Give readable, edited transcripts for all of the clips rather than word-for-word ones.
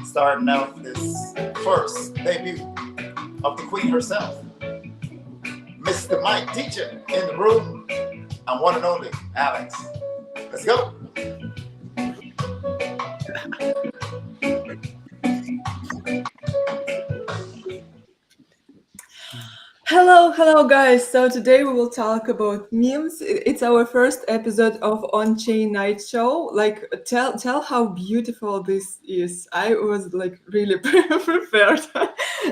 starting out this first debut of the Queen herself, Mr. Mike Teacher in the room, and one and only Alex. Let's go. Hello, guys. So today we will talk about memes. It's our first episode of On-Chain Night Show. Like, tell how beautiful this is. I was like really prepared,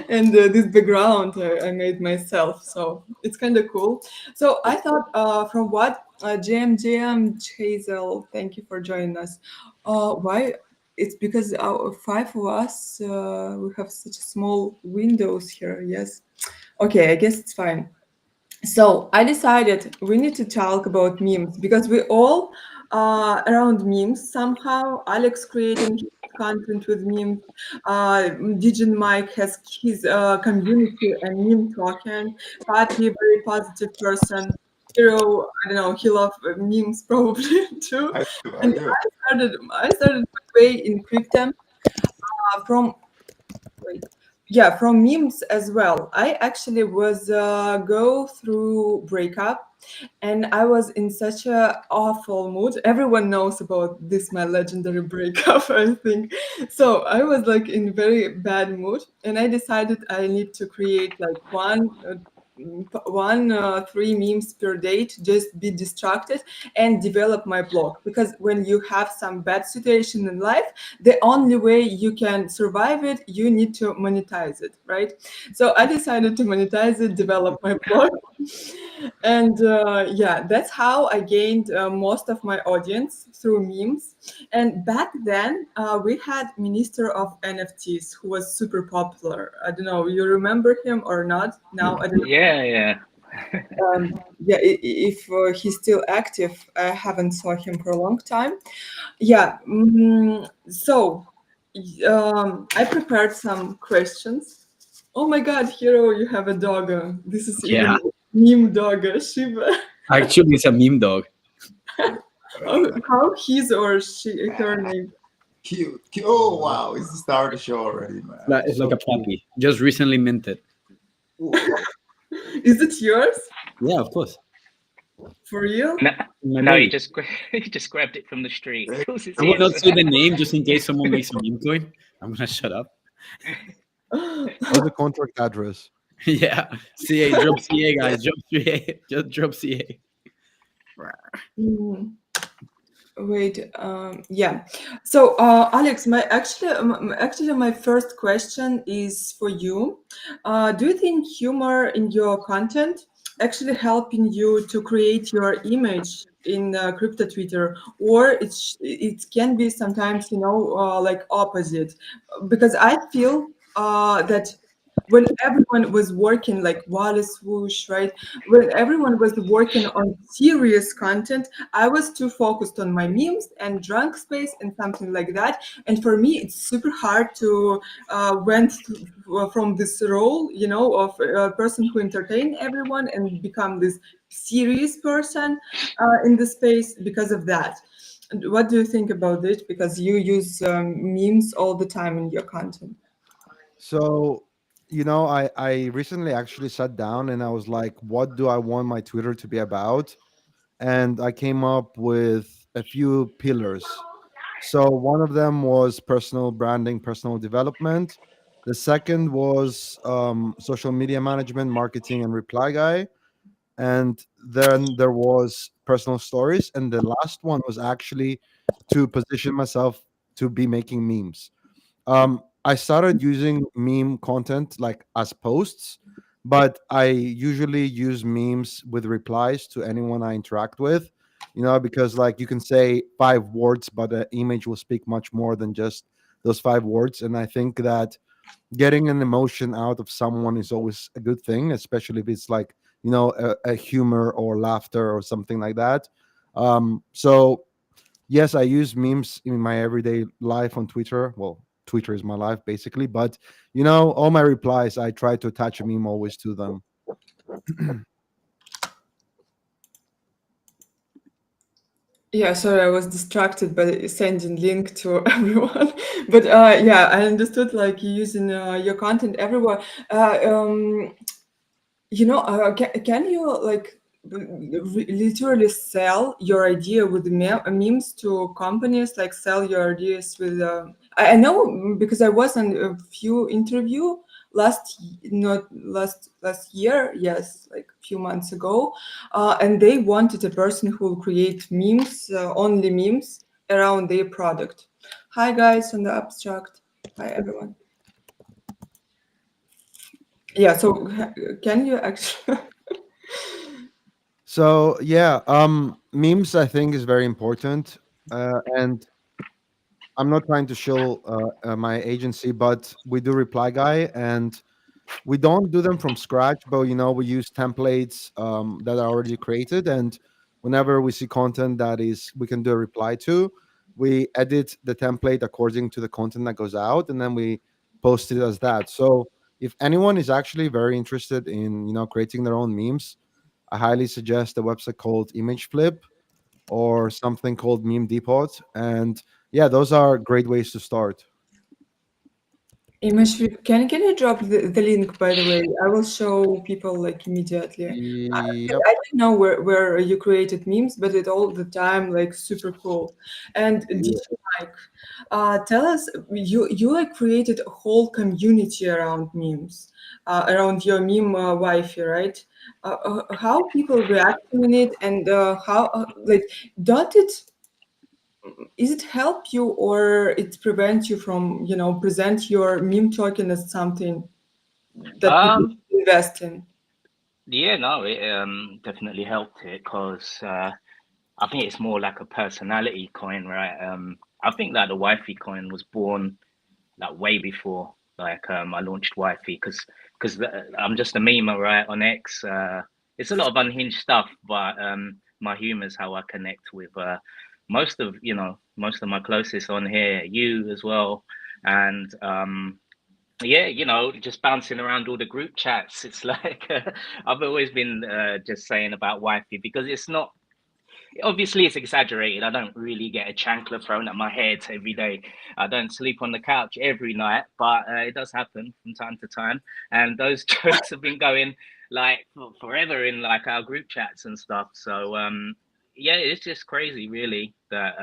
and this background I made myself. So it's kind of cool. So I thought, from what JM Hazel, thank you for joining us. Why? It's because our five of us we have such small windows here. Yes. Okay, I guess it's fine. So I decided we need to talk about memes because we all around memes somehow. Alex creating his content with memes. Digin Mike has his community and meme token. Patty, very positive person. Hero, I don't know, he loves memes probably too. I do. I And do. I started my way in crypto from wait. Yeah, from memes as well. I actually was go through breakup, and I was in such a awful mood. Everyone knows about this my legendary breakup, I think. So I was like in very bad mood, and I decided I need to create like three memes per day to just be distracted and develop my blog, because when you have some bad situation in life, the only way you can survive it, you need to monetize it, right? So I decided to monetize it, develop my blog. And yeah, that's how I gained most of my audience, through memes. And back then we had minister of NFTs who was super popular. I don't know, you remember him or not? Now I don't Yeah. yeah, if he's still active. I haven't saw him for a long time. Yeah. So I prepared some questions. Oh my God, Hero, you have a dog. This is Yeah. even meme dog, Shiva. Actually, it's a meme dog. How his or her name? Cute. Cute. Oh, wow. It's the start of the show already, man. It's like a puppy, just recently minted. Is it yours? Yeah, of course. For real? No, you just grabbed it from the street. Of course, it's I will not his. say the name just in case someone makes a meme coin. I'm gonna shut up. What's the contract address? Yeah, CA drop CA guys, drop CA, just drop CA. Mm. Wait, yeah. So, Alex, actually, my first question is for you. Do you think humor in your content actually helping you to create your image in crypto Twitter, or it can be sometimes, like opposite? Because I feel that when everyone was working like Wallace Swoosh, right? When everyone was working on serious content, I was too focused on my memes and drunk space and something like that. And for me, it's super hard to from this role, of a person who entertain everyone and become this serious person in the space because of that. And what do you think about it? Because you use memes all the time in your content. So, I recently actually sat down and I was like, what do I want my Twitter to be about? And I came up with a few pillars. So, one of them was personal branding, personal development. The second was social media management, marketing, and reply guy. And then there was personal stories. And the last one was actually to position myself to be making memes. I started using meme content like as posts, but I usually use memes with replies to anyone I interact with, because like you can say 5 words, but the image will speak much more than just those 5 words. And I think that getting an emotion out of someone is always a good thing, especially if it's like, a humor or laughter or something like that. So yes, I use memes in my everyday life on Twitter. Well, Twitter is my life basically, but all my replies, I try to attach a meme always to them. Yeah, sorry, I was distracted by sending link to everyone. But yeah, I understood like you using your content everywhere. Uh, um, can you like literally sell your idea with memes to companies, like sell your ideas with I know, because I was on a few interview not last year, yes, like a few months ago, and they wanted a person who will create memes, only memes around their product. Hi guys on the abstract. Hi everyone. Yeah, so can you actually So yeah, memes I think is very important, and I'm not trying to shill my agency, but we do Reply Guy, and we don't do them from scratch, but we use templates that are already created, and whenever we see content that is we can do a reply to, we edit the template according to the content that goes out, and then we post it as that. So if anyone is actually very interested in creating their own memes, I highly suggest a website called Image Flip or something called Meme Depot, and yeah, those are great ways to start. Image, can you drop the link, by the way? I will show people like immediately. Yep. I don't know where you created memes, but it all the time like super cool. And DJ Yeah. Mike, tell us, you like created a whole community around memes, around your meme Wi-Fi, right? How people reacting in it, and how like don't it is it help you, or it prevents you from present your meme token as something that people Um, invest in? yeah, no, it definitely helped it because I think it's more like a personality coin, right? I think that the Wi-Fi coin was born like way before I launched Wi-Fi because I'm just a memer, right, on X. It's a lot of unhinged stuff, but my humor is how I connect with most of my closest on here, you as well, and yeah, just bouncing around all the group chats. It's like I've always been just saying about Wi-Fi because it's not obviously it's exaggerated. I don't really get a chancler thrown at my head every day. I don't sleep on the couch every night, but it does happen from time to time. And those jokes have been going like forever in like our group chats and stuff. So yeah, it's just crazy, really. That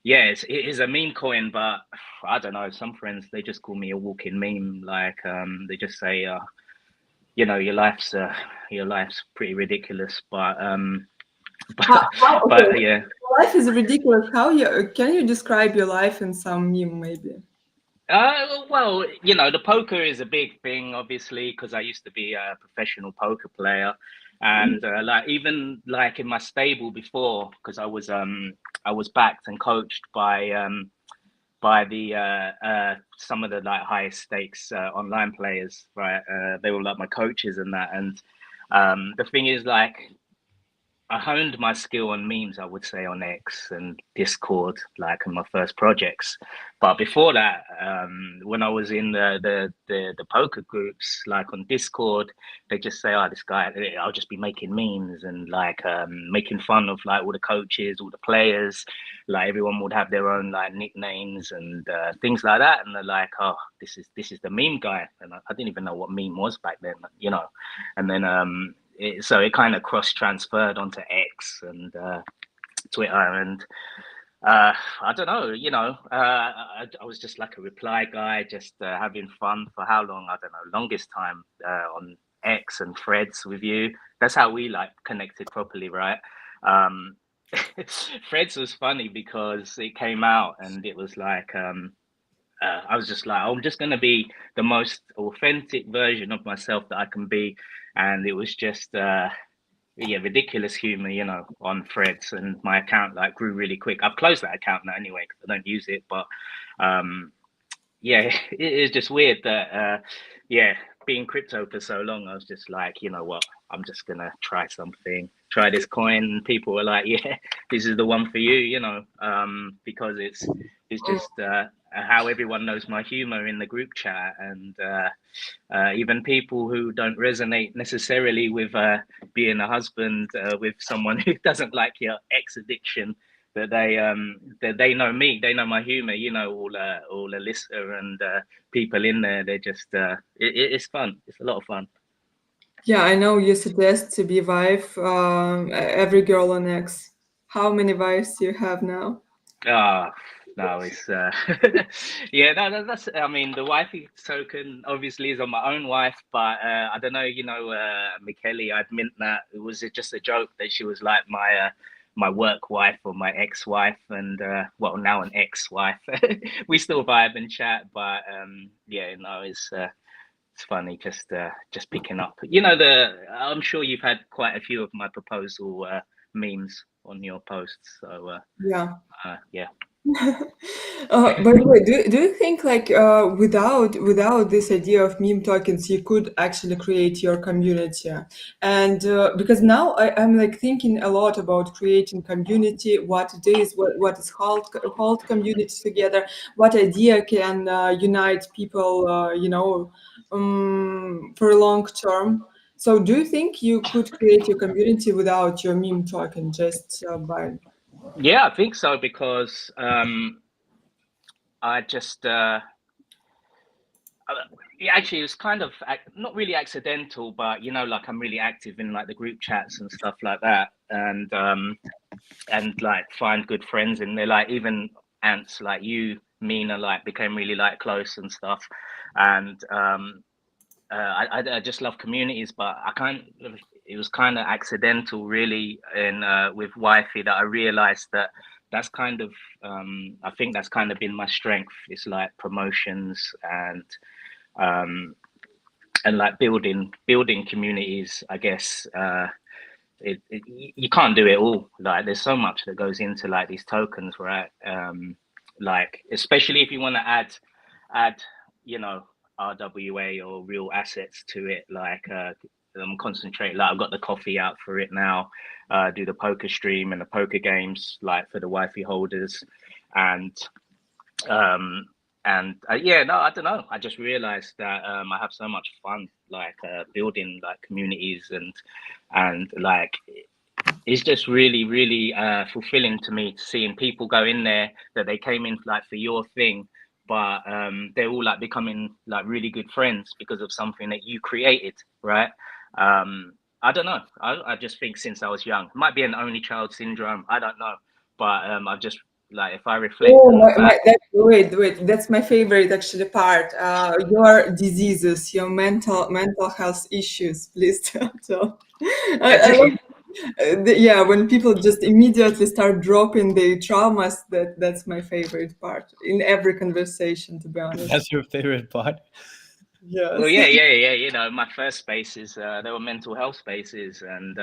yeah, it is a meme coin, but I don't know. Some friends they just call me a walking meme. Like they just say, your life's pretty ridiculous, but Okay, but yeah. life is ridiculous. How you can you describe your life in some meme, maybe? Well, the poker is a big thing, obviously, because I used to be a professional poker player, and like even like in my stable before, because I was backed and coached by the some of the like highest stakes online players, right? They were like my coaches and that, and the thing is like I honed my skill on memes, I would say, on X and Discord, like in my first projects. But before that, when I was in the poker groups, like on Discord, they just say, "Oh, this guy," I'll just be making memes and like making fun of like all the coaches, all the players. Like everyone would have their own like nicknames and things like that, and they're like, "Oh, this is the meme guy," and I didn't even know what meme was back then, and then so it kind of cross transferred onto X and Twitter, and I don't know, I was just like a reply guy, just having fun for how long? I don't know, longest time on X and Threads with you. That's how we like connected properly, right? Um, Threads was funny because it came out and it was like I was just like, I'm just gonna be the most authentic version of myself that I can be, and it was just yeah, ridiculous humor, on Threads, and my account like grew really quick. I've closed that account now anyway because I don't use it, but um, yeah, it is just weird that yeah, being crypto for so long, I was just like, you know what, I'm just gonna try something, try this coin, and people were like, yeah, this is the one for you, because it's just how everyone knows my humor in the group chat, and even people who don't resonate necessarily with being a husband with someone who doesn't like your ex addiction, that they know me, they know my humor. You know, all Alyssa and people in there. They're just it's fun. It's a lot of fun. Yeah, I know you suggest to be wife every girl on X. How many wives do you have now? Ah, no, it's yeah, no, that's. I mean, the wifey token obviously is on my own wife, but I don't know. You know, Michele, I'd meant that it was just a joke that she was like my work wife or my ex-wife, and well, now an ex-wife. We still vibe and chat, but yeah, no, it's funny just picking up. You know, I'm sure you've had quite a few of my proposal memes on your posts, so Yeah. yeah. By the way, do you think like without this idea of meme tokens, you could actually create your community? And because now I'm like thinking a lot about creating community, what it is, what is hold community together, what idea can unite people, for a long term. So do you think you could create your community without your meme token just by? Yeah, I think so because I just yeah, actually it was kind of not really accidental, but you know, like I'm really active in like the group chats and stuff like that, and like find good friends in there, like even ants like you, Mina, like became really like close and stuff, and I just love communities, but I can't. It was kind of accidental, really, in with wifey that I realized that that's kind of I think that's kind of been my strength. It's like promotions um, and like building communities. I guess you can't do it all. Like there's so much that goes into like these tokens, right? Like especially if you want to add you know RWA or real assets to it, like concentrate. Like I've got the coffee out for it now. Do the poker stream and the poker games like for the wifey holders, and um yeah, no, I don't know, I just realized that I have so much fun like building like communities, and like it's just really fulfilling to me seeing people go in there that they came in like for your thing, but they're all like becoming like really good friends because of something that you created, right? I don't know, I just think since I was young, it might be an only child syndrome, I don't know, but I just like if I reflect Oh, and look back. wait, that's my favorite actually part. Your diseases, your mental health issues, please tell. I love, yeah, when people just immediately start dropping their traumas, that's my favorite part in every conversation, to be honest. That's your favorite part. Well, Yes. yeah. You know, my first spaces, they were mental health spaces, and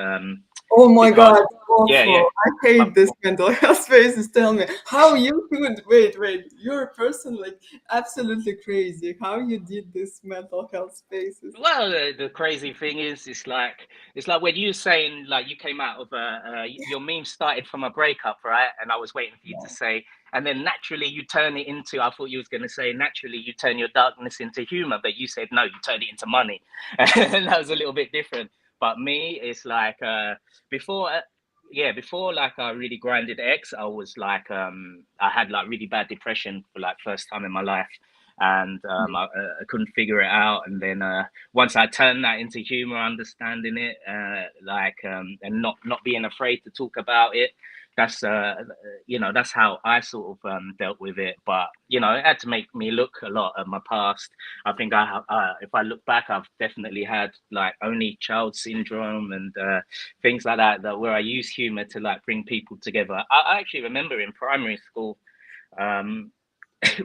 Oh my because, God, yeah, awful. I my, hate this mental health spaces. Tell me how you could, wait, you're a person like absolutely crazy. How you did this mental health spaces? well, the crazy thing is, it's like when you saying like you came out of your meme started from a breakup, right? And I was waiting for you to say, and then naturally you turn it into. I thought you was gonna say naturally you turn your darkness into humor, but you said no, you turned it into money, and that was a little bit different. But me, it's like before. Yeah, before like I really grinded X, I was like I had like really bad depression for like first time in my life, and I couldn't figure it out. And then once I turned that into humor, understanding it, and not being afraid to talk about it, that's you know, that's how I sort of dealt with it. But you know, it had to make me look a lot at my past. I think I have, if I look back, I've definitely had like only child syndrome and things like that, that where I use humor to like bring people together. I actually remember in primary school. Um,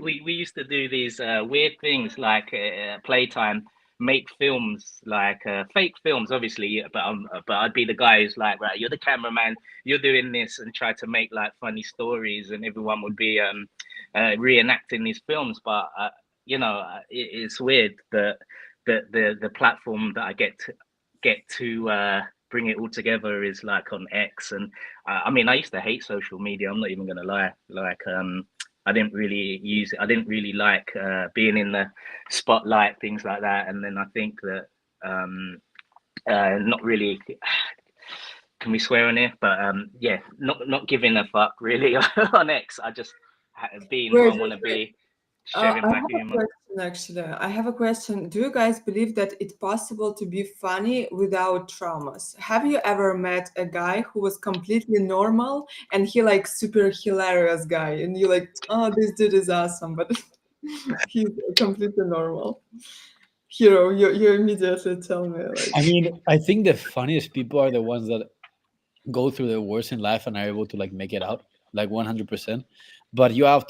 we used to do these weird things like playtime, make films like fake films, obviously. But I'd be the guy who's like, right, you're the cameraman, you're doing this, and try to make like funny stories, and everyone would be reenacting these films. But you know, it's weird that the platform that I get to bring it all together is like on X, and I mean, I used to hate social media. I'm not even gonna lie, like I didn't really use it. I didn't really like being in the spotlight, things like that. And then I think that not really. Can we swear on here? But yeah, not giving a fuck really on X. I just being who I Wait, want to wait. be, sharing I my have a humor. question actually. I have a question. Do you guys believe that it's possible to be funny without traumas? Have you ever met a guy who was completely normal and he like super hilarious guy and you like, oh, this dude is awesome, but he's completely normal. Hero, you immediately tell me like, I mean, I think the funniest people are the ones that go through the worst in life and are able to like make it out like 100%. But you have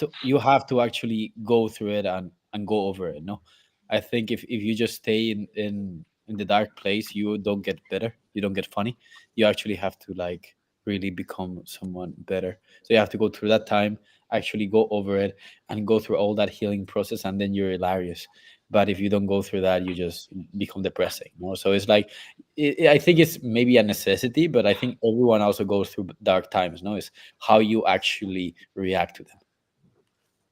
to actually go through it and go over it. No, I think if you just stay in the dark place, you don't get better, you don't get funny. You actually have to like really become someone better. So you have to go through that time, actually go over it, and go through all that healing process, and then you're hilarious. But if you don't go through that, you just become depressing, so it's like I think it's maybe a necessity, but I think everyone also goes through dark times. No, it's how you actually react to them.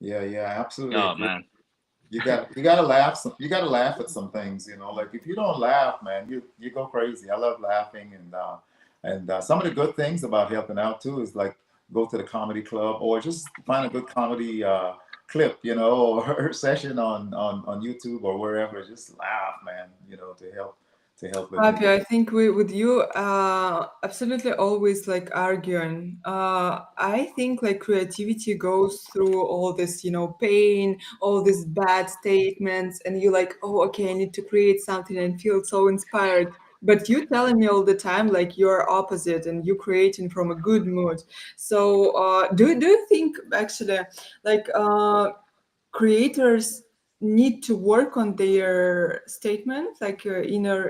Yeah, yeah, I absolutely Oh agree. man. You gotta laugh. You gotta laugh at some things. Like if you don't laugh, man, you go crazy. I love laughing, and some of the good things about helping out too is like go to the comedy club or just find a good comedy clip, or session on YouTube or wherever. Just laugh, man. To help with Happy, I think we with you absolutely always like arguing. I think like creativity goes through all this, pain, all these bad statements, and you like, oh, okay, I need to create something and feel so inspired. But you telling me all the time like you're opposite and you creating from a good mood. So do you think actually like creators need to work on their statement like inner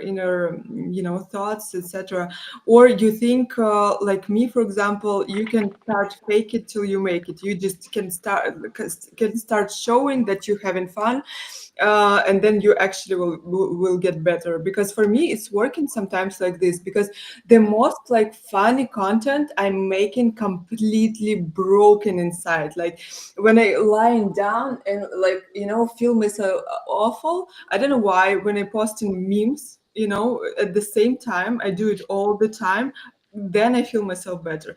thoughts, etc., or you think like me, for example, you can start fake it till you make it. You just can start showing that you're having fun, and then you actually will get better. Because for me it's working sometimes like this, because the most like funny content I'm making completely broken inside, like when I lying down and like feel myself awful. I don't know why when I post in memes, at the same time I do it all the time, then I feel myself better.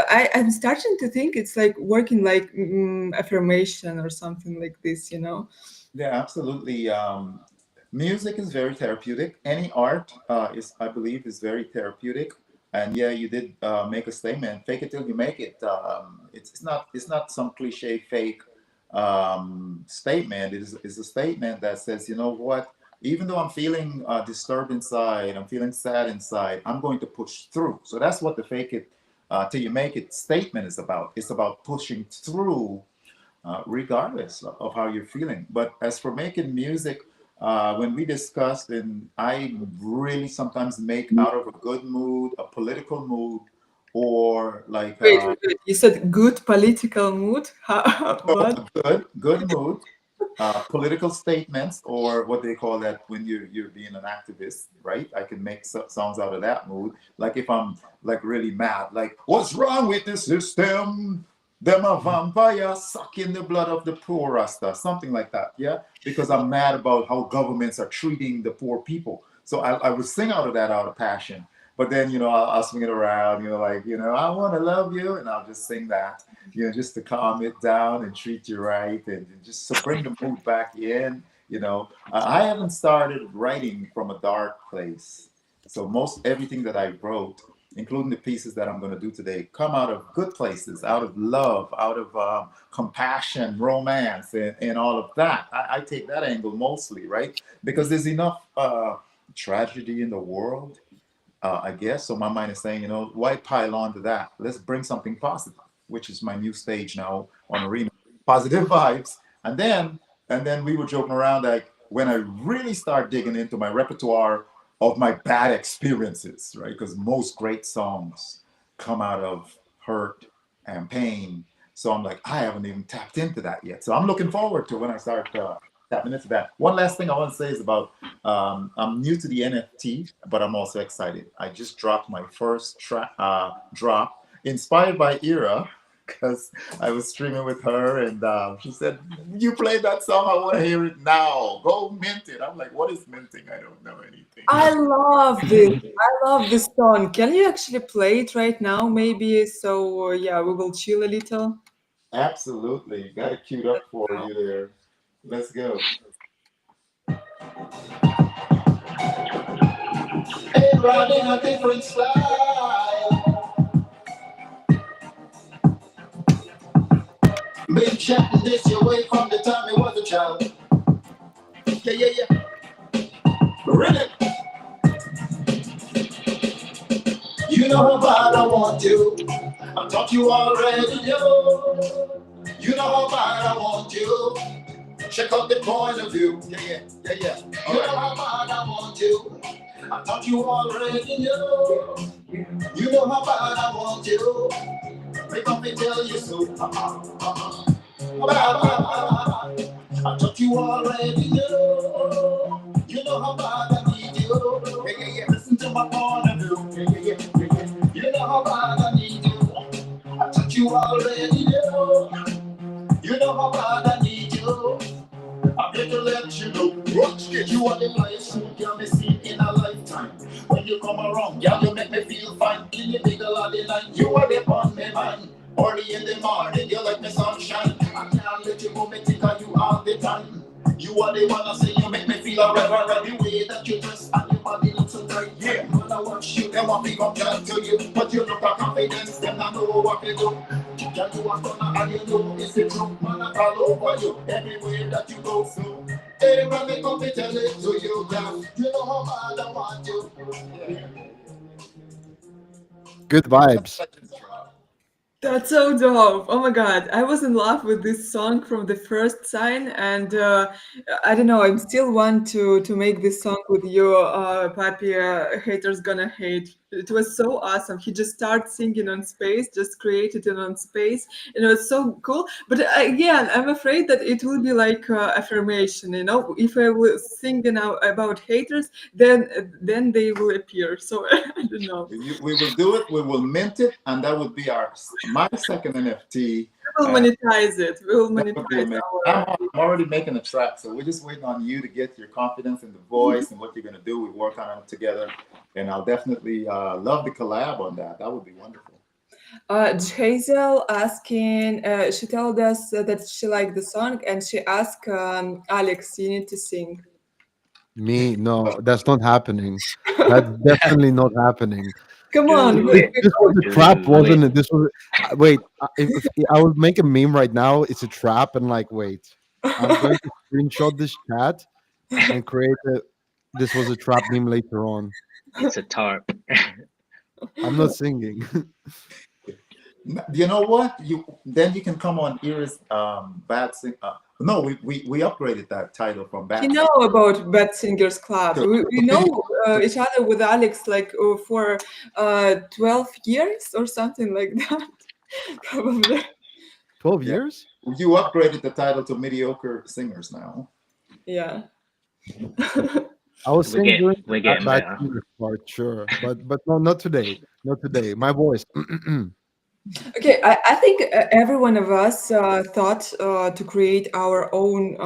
I'm starting to think it's like working like affirmation or something like this. Yeah, absolutely. Music is very therapeutic. Any art I believe, is very therapeutic. And yeah, you did make a statement. Fake it till you make it. It's not some cliche fake statement. It's a statement that says, you know what? Even though I'm feeling disturbed inside, I'm feeling sad inside, I'm going to push through. So that's what the fake it till you make it statement is about. It's about pushing through regardless of how you're feeling. But as for making music, when we discussed, and I really sometimes make out of a good mood, a political mood, or like Wait. You said good political mood. What? good mood, political statements, or what they call that when you're being an activist, right? I can make songs out of that mood. Like if I'm like really mad, like what's wrong with the system? Them a vampire sucking the blood of the poor rasta, something like that. Yeah, because I'm mad about how governments are treating the poor people. So I would sing out of that out of passion. But then I'll swing it around. Like I want to love you, and I'll just sing that. Just to calm it down and treat you right, and just to bring the mood back in. I haven't started writing from a dark place. So most everything that I wrote, including the pieces that I'm going to do today, come out of good places, out of love, out of compassion, romance, and all of that. I take that angle mostly, right? Because there's enough tragedy in the world, I guess. So my mind is saying, why pile on to that? Let's bring something positive, which is my new stage now on Arena. Positive vibes. And then we were joking around like when I really start digging into my repertoire of my bad experiences, right? Because most great songs come out of hurt and pain. So I'm like, I haven't even tapped into that yet. So I'm looking forward to when I start tapping into that. One last thing I want to say is about I'm new to the NFT, but I'm also excited. I just dropped my first drop inspired by Era. because I was streaming with her, and she said, "You played that song. I want to hear it now. Go mint it." I'm like, "What is minting? I don't know anything." I love this. I love this song. Can you actually play it right now, maybe? So yeah, we will chill a little. Absolutely, got it queued up for you there. Let's go. Hey, running a different style. Been chatting this your way from the time he was a child. Yeah, yeah, yeah. Really? You know how bad I want you. I thought you already knew. You know how bad I want you. Check out the point of view. Yeah, yeah, yeah, yeah. You know how bad I want you. I thought you already knew. You know how bad I want you. Make me tell you so. I thought you already knew. You know how bad I need you. Yeah, yeah, yeah. Listen to my point of view. Yeah, yeah, yeah, yeah, yeah. You know how bad I need you. I thought you already knew. You know how bad I need you. I'm here to let you know. You are the flyest food you may see in a lifetime. When you come around, yeah, you make me feel fine. In the middle of the night, you are the on my mind. Early in the morning, you like me sunshine. I can't let you go, me think of you all the time. You are the one I say you make me feel alright, right. The way that you dress and your body looks so tight. Yeah, when I watch you, them want me come chat to you, but you look like confidence, them not know what to do. Girl, you are gonna and you know it's the truth, man. I all over you everywhere that you go. So, hey, when me come to tell it to you, girl, you know how bad I want you. Yeah. Good vibes. That's so dope. Oh my God. I was in love with this song from the first sign, and I don't know, I'm still want to make this song with you, Papi. Haters gonna hate. It was so awesome. He just started singing on space, just created it on space, and it was so cool. But again, I'm afraid that it will be like affirmation, you know? If I will sing now about haters, then they will appear. So I don't know. We will do it. We will mint it, and that would be my second NFT. We will monetize it. We will That would be monetize amazing. our. I'm already making a track, so we're just waiting on you to get your confidence in the voice and what you're gonna do. We work on it together, and I'll definitely love the collab on that. That would be wonderful. Hazel asking, she told us that she liked the song, and she asked Alex, you need to sing. Me, no, that's not happening. That's definitely not happening. Come on, Do it. This was a trap, Do wasn't it. it? This was wait. If I would make a meme right now, it's a trap, and like, wait, I'm going to screenshot this chat and create a. This was a trap meme later on. It's a tarp. I'm not singing. You know what? You can come on Iris Bad Sing. No, we upgraded that title from you Bad know Sing about Bad Singers Club. to We know video. each other with Alex like for 12 years or something like that, probably. 12 Yeah, years? you upgraded the title to Mediocre Singers now. Yeah. I was saying during We're that getting bad better. singer part, sure, but no, not today. Not today. My voice. Okay, I think every one of us thought to create our own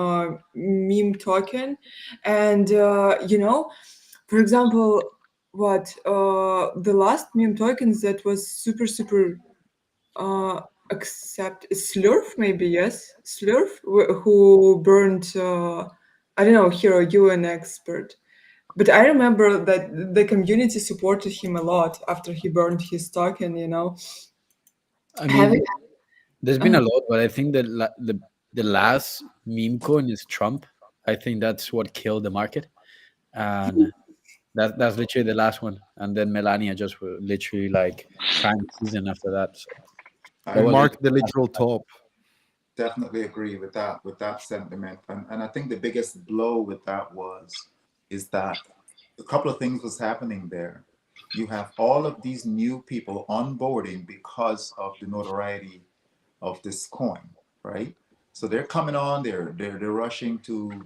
meme token, and for example, what the last meme tokens that was super uh, accept Slurf, maybe, yes, Slurf, who burned I don't know, Hero, you an expert, but I remember that the community supported him a lot after he burned his token, I having mean, there's been a lot, but I think that the last meme coin is Trump. I think that's what killed the market, and that's literally the last one. And then Melania just were literally like prime season after that. So that We I was marked the literally the literal last. top. definitely agree with that sentiment, and I think the biggest blow with that is that a couple of things was happening there. You have all of these new people onboarding because of the notoriety of this coin, right? So they're coming on, they're rushing to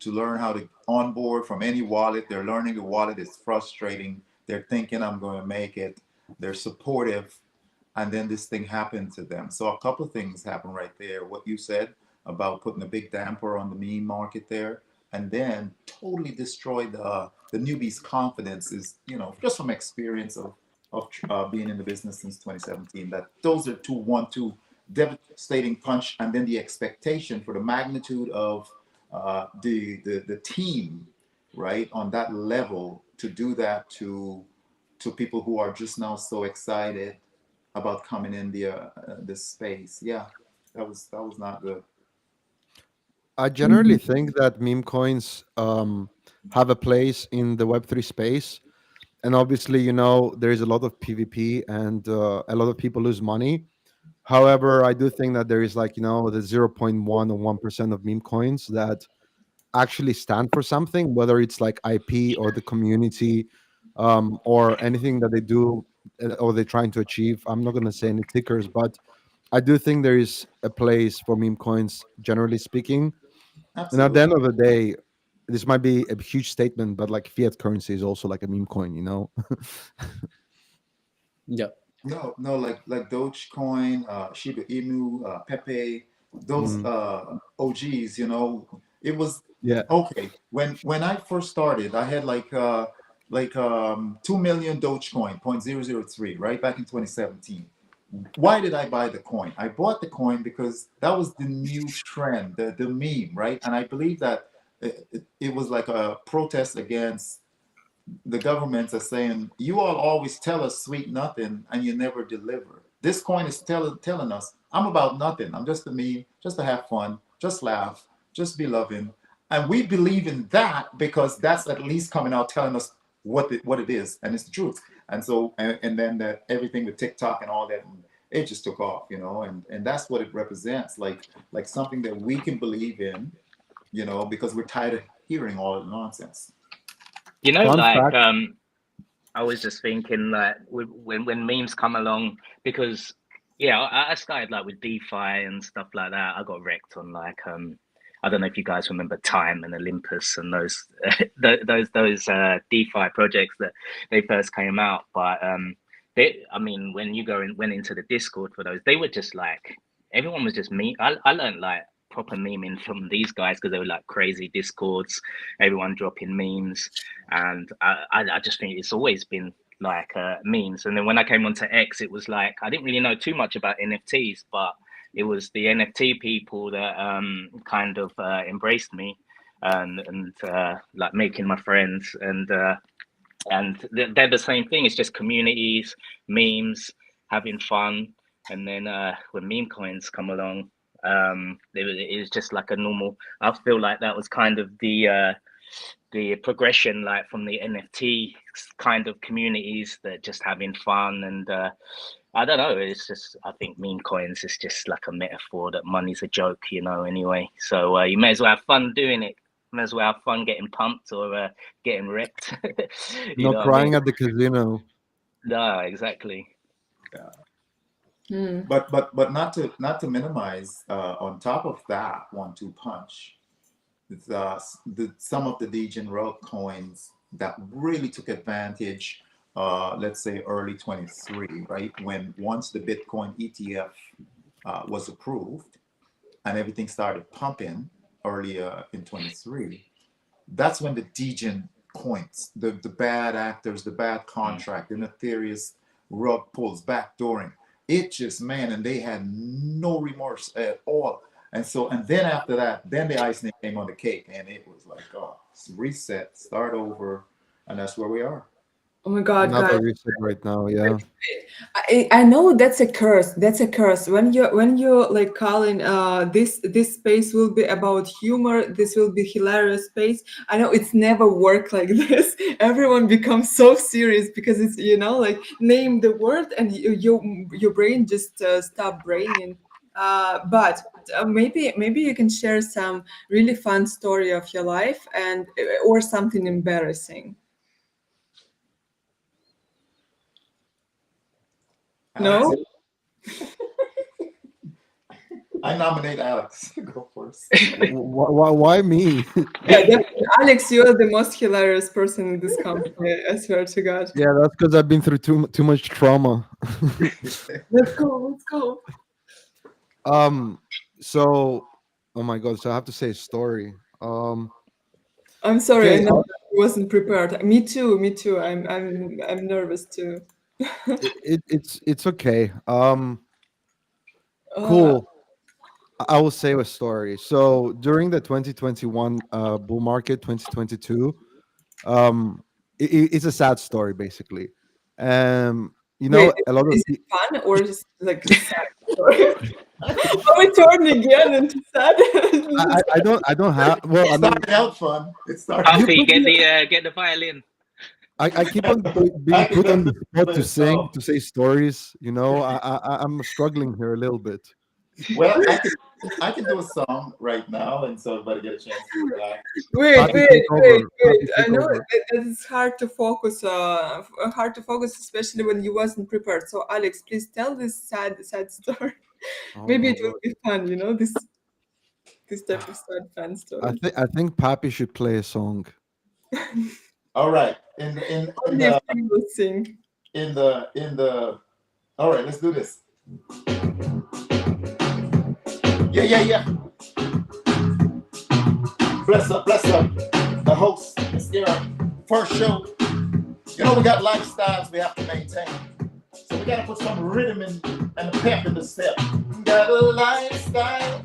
learn how to onboard from any wallet. They're learning the wallet is frustrating. They're thinking I'm going to make it. They're supportive, and then this thing happened to them. So a couple of things happened right there. What you said about putting a big damper on the meme market there, and then totally destroyed the newbies' confidence. Is, just from experience of being in the business since 2017. That those are two devastating punch, and then the expectation for the magnitude of the team, right, on that level, to do that to people who are just now so excited about coming in this space. Yeah, that was not good. I generally think that meme coins have a place in the Web3 space. And obviously, there is a lot of PvP and a lot of people lose money. However, I do think that there is like, the 0.1 or 1% of meme coins that actually stand for something, whether it's like IP or the community, or anything that they do, or they're trying to achieve. I'm not going to say any tickers, but I do think there is a place for meme coins, generally speaking. And at the Absolutely. end of the day, this might be a huge statement, but like fiat currency is also like a meme coin. Yeah. No, no, like Dogecoin, Shiba Inu, Pepe, those Mm, OGs. It was yeah. okay. When I first started, I had like 2 million Dogecoin, 0.003, right back in 2017. Why did I buy the coin? I bought the coin because that was the new trend, the meme, right? And I believe that it was like a protest against the governments are saying, you all always tell us sweet nothing and you never deliver. This coin is telling us, I'm about nothing. I'm just a me, just to have fun, just laugh, just be loving. And we believe in that because that's at least coming out telling us what it is, and it's the truth. And so, and then that everything with TikTok and all that, and it just took off, and that's what it represents, like something that we can believe in, because we're tired of hearing all of the nonsense. Fun Like fact. I was just thinking like when memes come along, because yeah, I started like with DeFi and stuff like that. I got wrecked on like I don't know if you guys remember Time and Olympus and those those DeFi projects that they first came out. But I mean, when you went into the Discord for those, they were just like everyone was just me. I learned like proper memeing from these guys because they were like crazy Discords, everyone dropping memes, and I just think it's always been like memes. And then when I came onto X, it was like I didn't really know too much about NFTs, but it was the NFT people that kind of embraced me and like making my friends and they're the same thing. It's just communities, memes, having fun, and then when meme coins come along, it was just like a normal. I feel like that was kind of the progression, like from the NFT kind of communities that just having fun and. I don't know. It's just I think meme coins is just like a metaphor that money's a joke, Anyway, so you may as well have fun doing it. May as well have fun getting pumped or getting wrecked. You No know what I mean? crying at the casino. No, exactly. Yeah. Hmm. But not to minimize. On top of that one-two punch, some of the degenerate coins that really took advantage, let's say early 23, right? When once the Bitcoin ETF was approved and everything started pumping earlier in 23, that's when the degen coins, the bad actors, the bad Mm. contract, the nefarious rug pulls, backdooring, it just, man, and they had no remorse at all. And so, and then after that, then the icing came on the cake, and it was like, oh, reset, start over, and that's where we are. Oh my God, Another guys. reset right now. Yeah. I know that's a curse. That's a curse. When you like Colin, this space will be about humor. This will be hilarious space. I know it's never worked like this. Everyone becomes so serious because it's like name the word and your brain just stop braining. But maybe you can share some really fun story of your life and or something embarrassing. Alex, No? I nominate Alex. Go first. Why me? Yeah, definitely Alex, you're the most hilarious person in this company. I swear to God. Yeah, that's because I've been through too much trauma. Let's go. Let's go. Um. So, oh my God. So I have to say a story. I'm sorry. I Okay. know I wasn't prepared. Me too. Me too. I'm nervous too. It's okay. Uh, Cool. I will say a story. So during the 2021 bull market, 2022, um, it's a sad story basically. You Wait, know, a lot of is it fun or just like sad? Sorry. Are we turning again into sad? I don't have. Well, I It's mean, starting out fun. It's starting. you Puffy, put me. get the violin. I keep on being I can put on the definitely spot play to a sing, song. to say stories. You know, I'm struggling here a little bit. Well, I can do a song right now, and so everybody get a chance to relax. Wait, Papi, wait, take wait, over. wait. Papi, I take know over. it's hard to focus. Hard to focus, especially when you wasn't prepared. So, Alex, please tell this sad story. Oh Maybe my it will God. be fun. You know this type of sad fun story. I think Papi should play a song. All right, Only if you will sing. in the. All right, let's do this. Yeah, yeah, yeah. Bless up. The host, it's their first show. You know we got lifestyles we have to maintain, so we gotta put some rhythm and a pep in the step. Got a lifestyle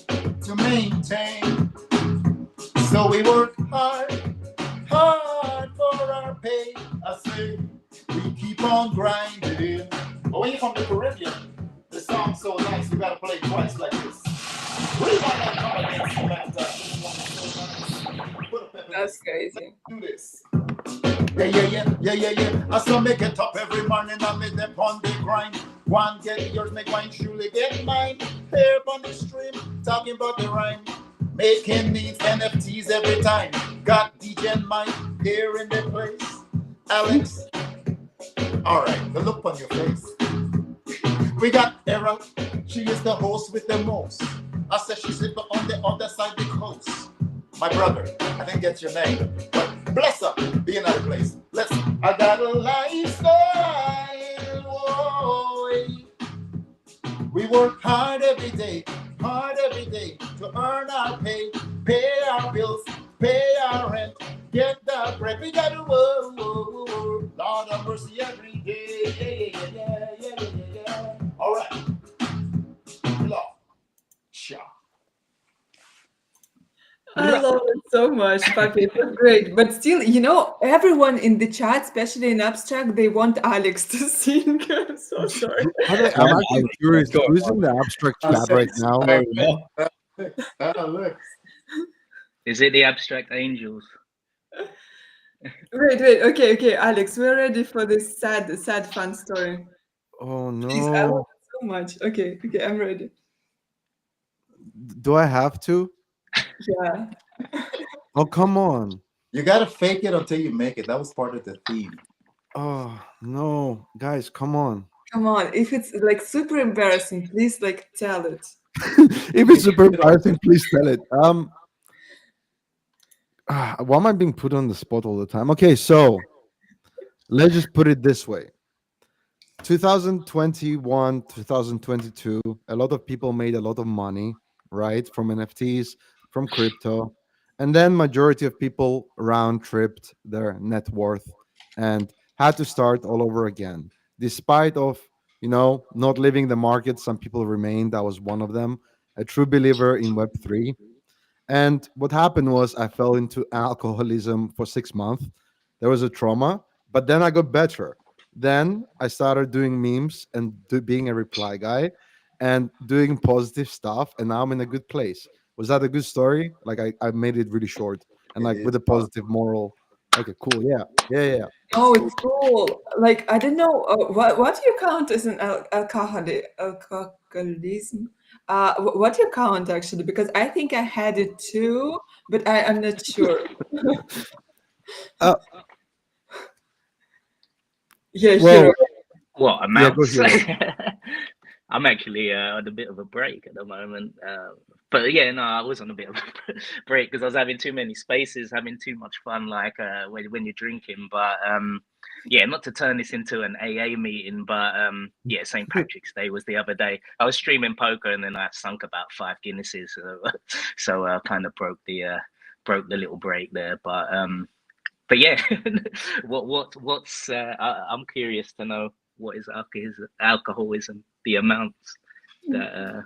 to maintain, so we work hard for our pay. I say we keep on grinding. But when you come to Caribbean, the song's so nice, you gotta play it twice like this. We might not come against you like that. This one is so nice. Put a pep in That's this. crazy. Do this. Yeah. I saw me get up every morning and me them on the grind. One get yours, make one surely get mine. Here on the stream, talking about the rhyme. Making needs NFTs every time. Got DJ and Mike here in the place. Alex, all right, the look on your face. We got Era, she is the host with the most. I said she's sitting on the other side of the coast. My brother, I didn't get your name, but bless up, be another place. Let's. I got a lifestyle. Whoa. We work hard every day to earn our pay our bills, pay our rent, get the bread. We gotta whoa. Lord have mercy every day. Yeah. All right, Lord, sure. I love it so much, Papi. It was great. But still, everyone in the chat, especially in abstract, they want Alex to sing. I'm so sorry. I'm actually curious. Who's in the abstract chat right now? Very well. Look. Is it the abstract angels? Wait. Okay, Alex, we're ready for this sad fun story. Oh Please, I love no. it so much. Okay, I'm ready. Do I have to? Yeah. Oh, come on. You gotta fake it until you make it. That was part of the theme. Oh no, guys, come on. Come on. If it's like super embarrassing, please like tell it. If it's super embarrassing, please tell it. Why am I being put on the spot all the time? Okay, so let's just put it this way. 2021, 2022, a lot of people made a lot of money, right? From NFTs, from crypto. And then majority of people round tripped their net worth and had to start all over again. Despite of, not leaving the market, some people remained. I was one of them, a true believer in Web3. And what happened was I fell into alcoholism for 6 months. There was a trauma, but then I got better. Then I started doing memes and being a reply guy and doing positive stuff. And now I'm in a good place. Was that a good story? Like I made it really short and It like with is a positive moral. Okay, cool. Yeah. Oh, it's cool. Like I don't know what do you count as an alcoholism. What do you count actually? Because I think I had it too, but I'm not sure. Uh, Yeah, well, hero. What yeah, go amounts? Hero. I'm actually on a bit of a break at the moment. But yeah, no, I was on a bit of a break because I was having too many spaces, having too much fun, like when you're drinking. But yeah, not to turn this into an AA meeting, but yeah, St. Patrick's Day was the other day. I was streaming poker and then I sunk about 5 Guinnesses, so I kind of broke the little break there. But yeah, I'm curious to know what is alcoholism, the amounts that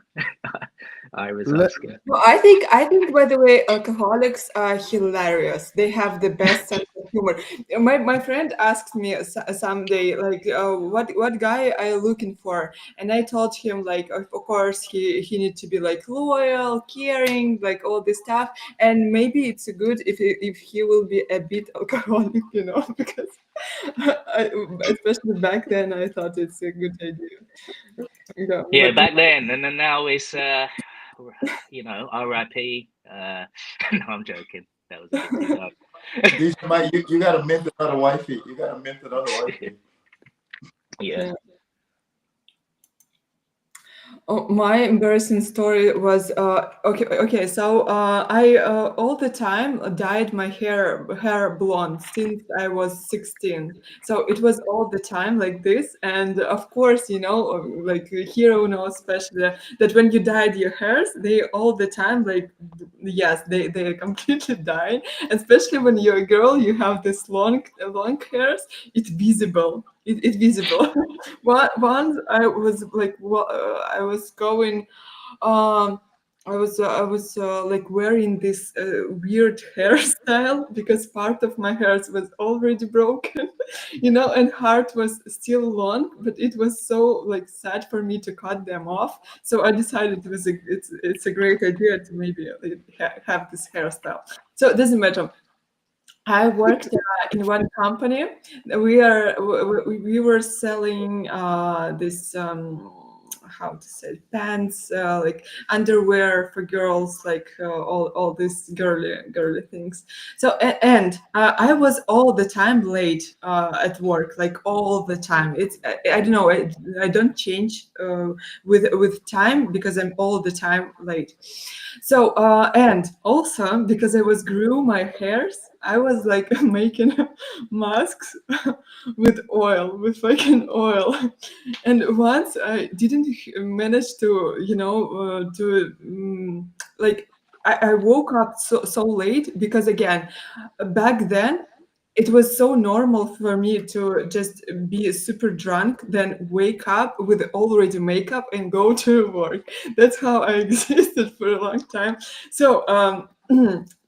I was Le- asking. Well, I think by the way, alcoholics are hilarious. They have the best sense of humor. My friend asked me someday, like, what guy are you looking for? And I told him, like, of course he need to be like loyal, caring, like all this stuff. And maybe it's good if he will be a bit alcoholic, because I, especially back then I thought it's a good idea. Yeah, Yeah, but back then, and then now it's R.I.P. No, I'm joking. That was a bit too dark. DJ Mike, you got to mint another wifey. You got to mint another wifey. Yeah. yeah. Oh, my embarrassing story was okay. Okay, so I all the time dyed my hair blonde since I was 16. So it was all the time like this, and of course, like Hero knows especially that when you dyed your hairs, they all the time like yes, they completely die. Especially when you're a girl, you have this long hairs. It's visible. It's visible. Once I was like, I was going, um, I was like wearing this weird hairstyle because part of my hair was already broken, and heart was still long, but it was so like sad for me to cut them off. So I decided it's a great idea to maybe have this hairstyle. So it doesn't matter. I worked in one company. We were selling this how to say pants, like underwear for girls, like all these girly things. So and I was all the time late at work, like all the time. I don't know. I don't change with time because I'm all the time late. So and also because I was grew my hairs, I was like making masks with fucking oil. And once I didn't manage to like I woke up so late because again back then it was so normal for me to just be super drunk, then wake up with already makeup and go to work. That's how I existed for a long time. So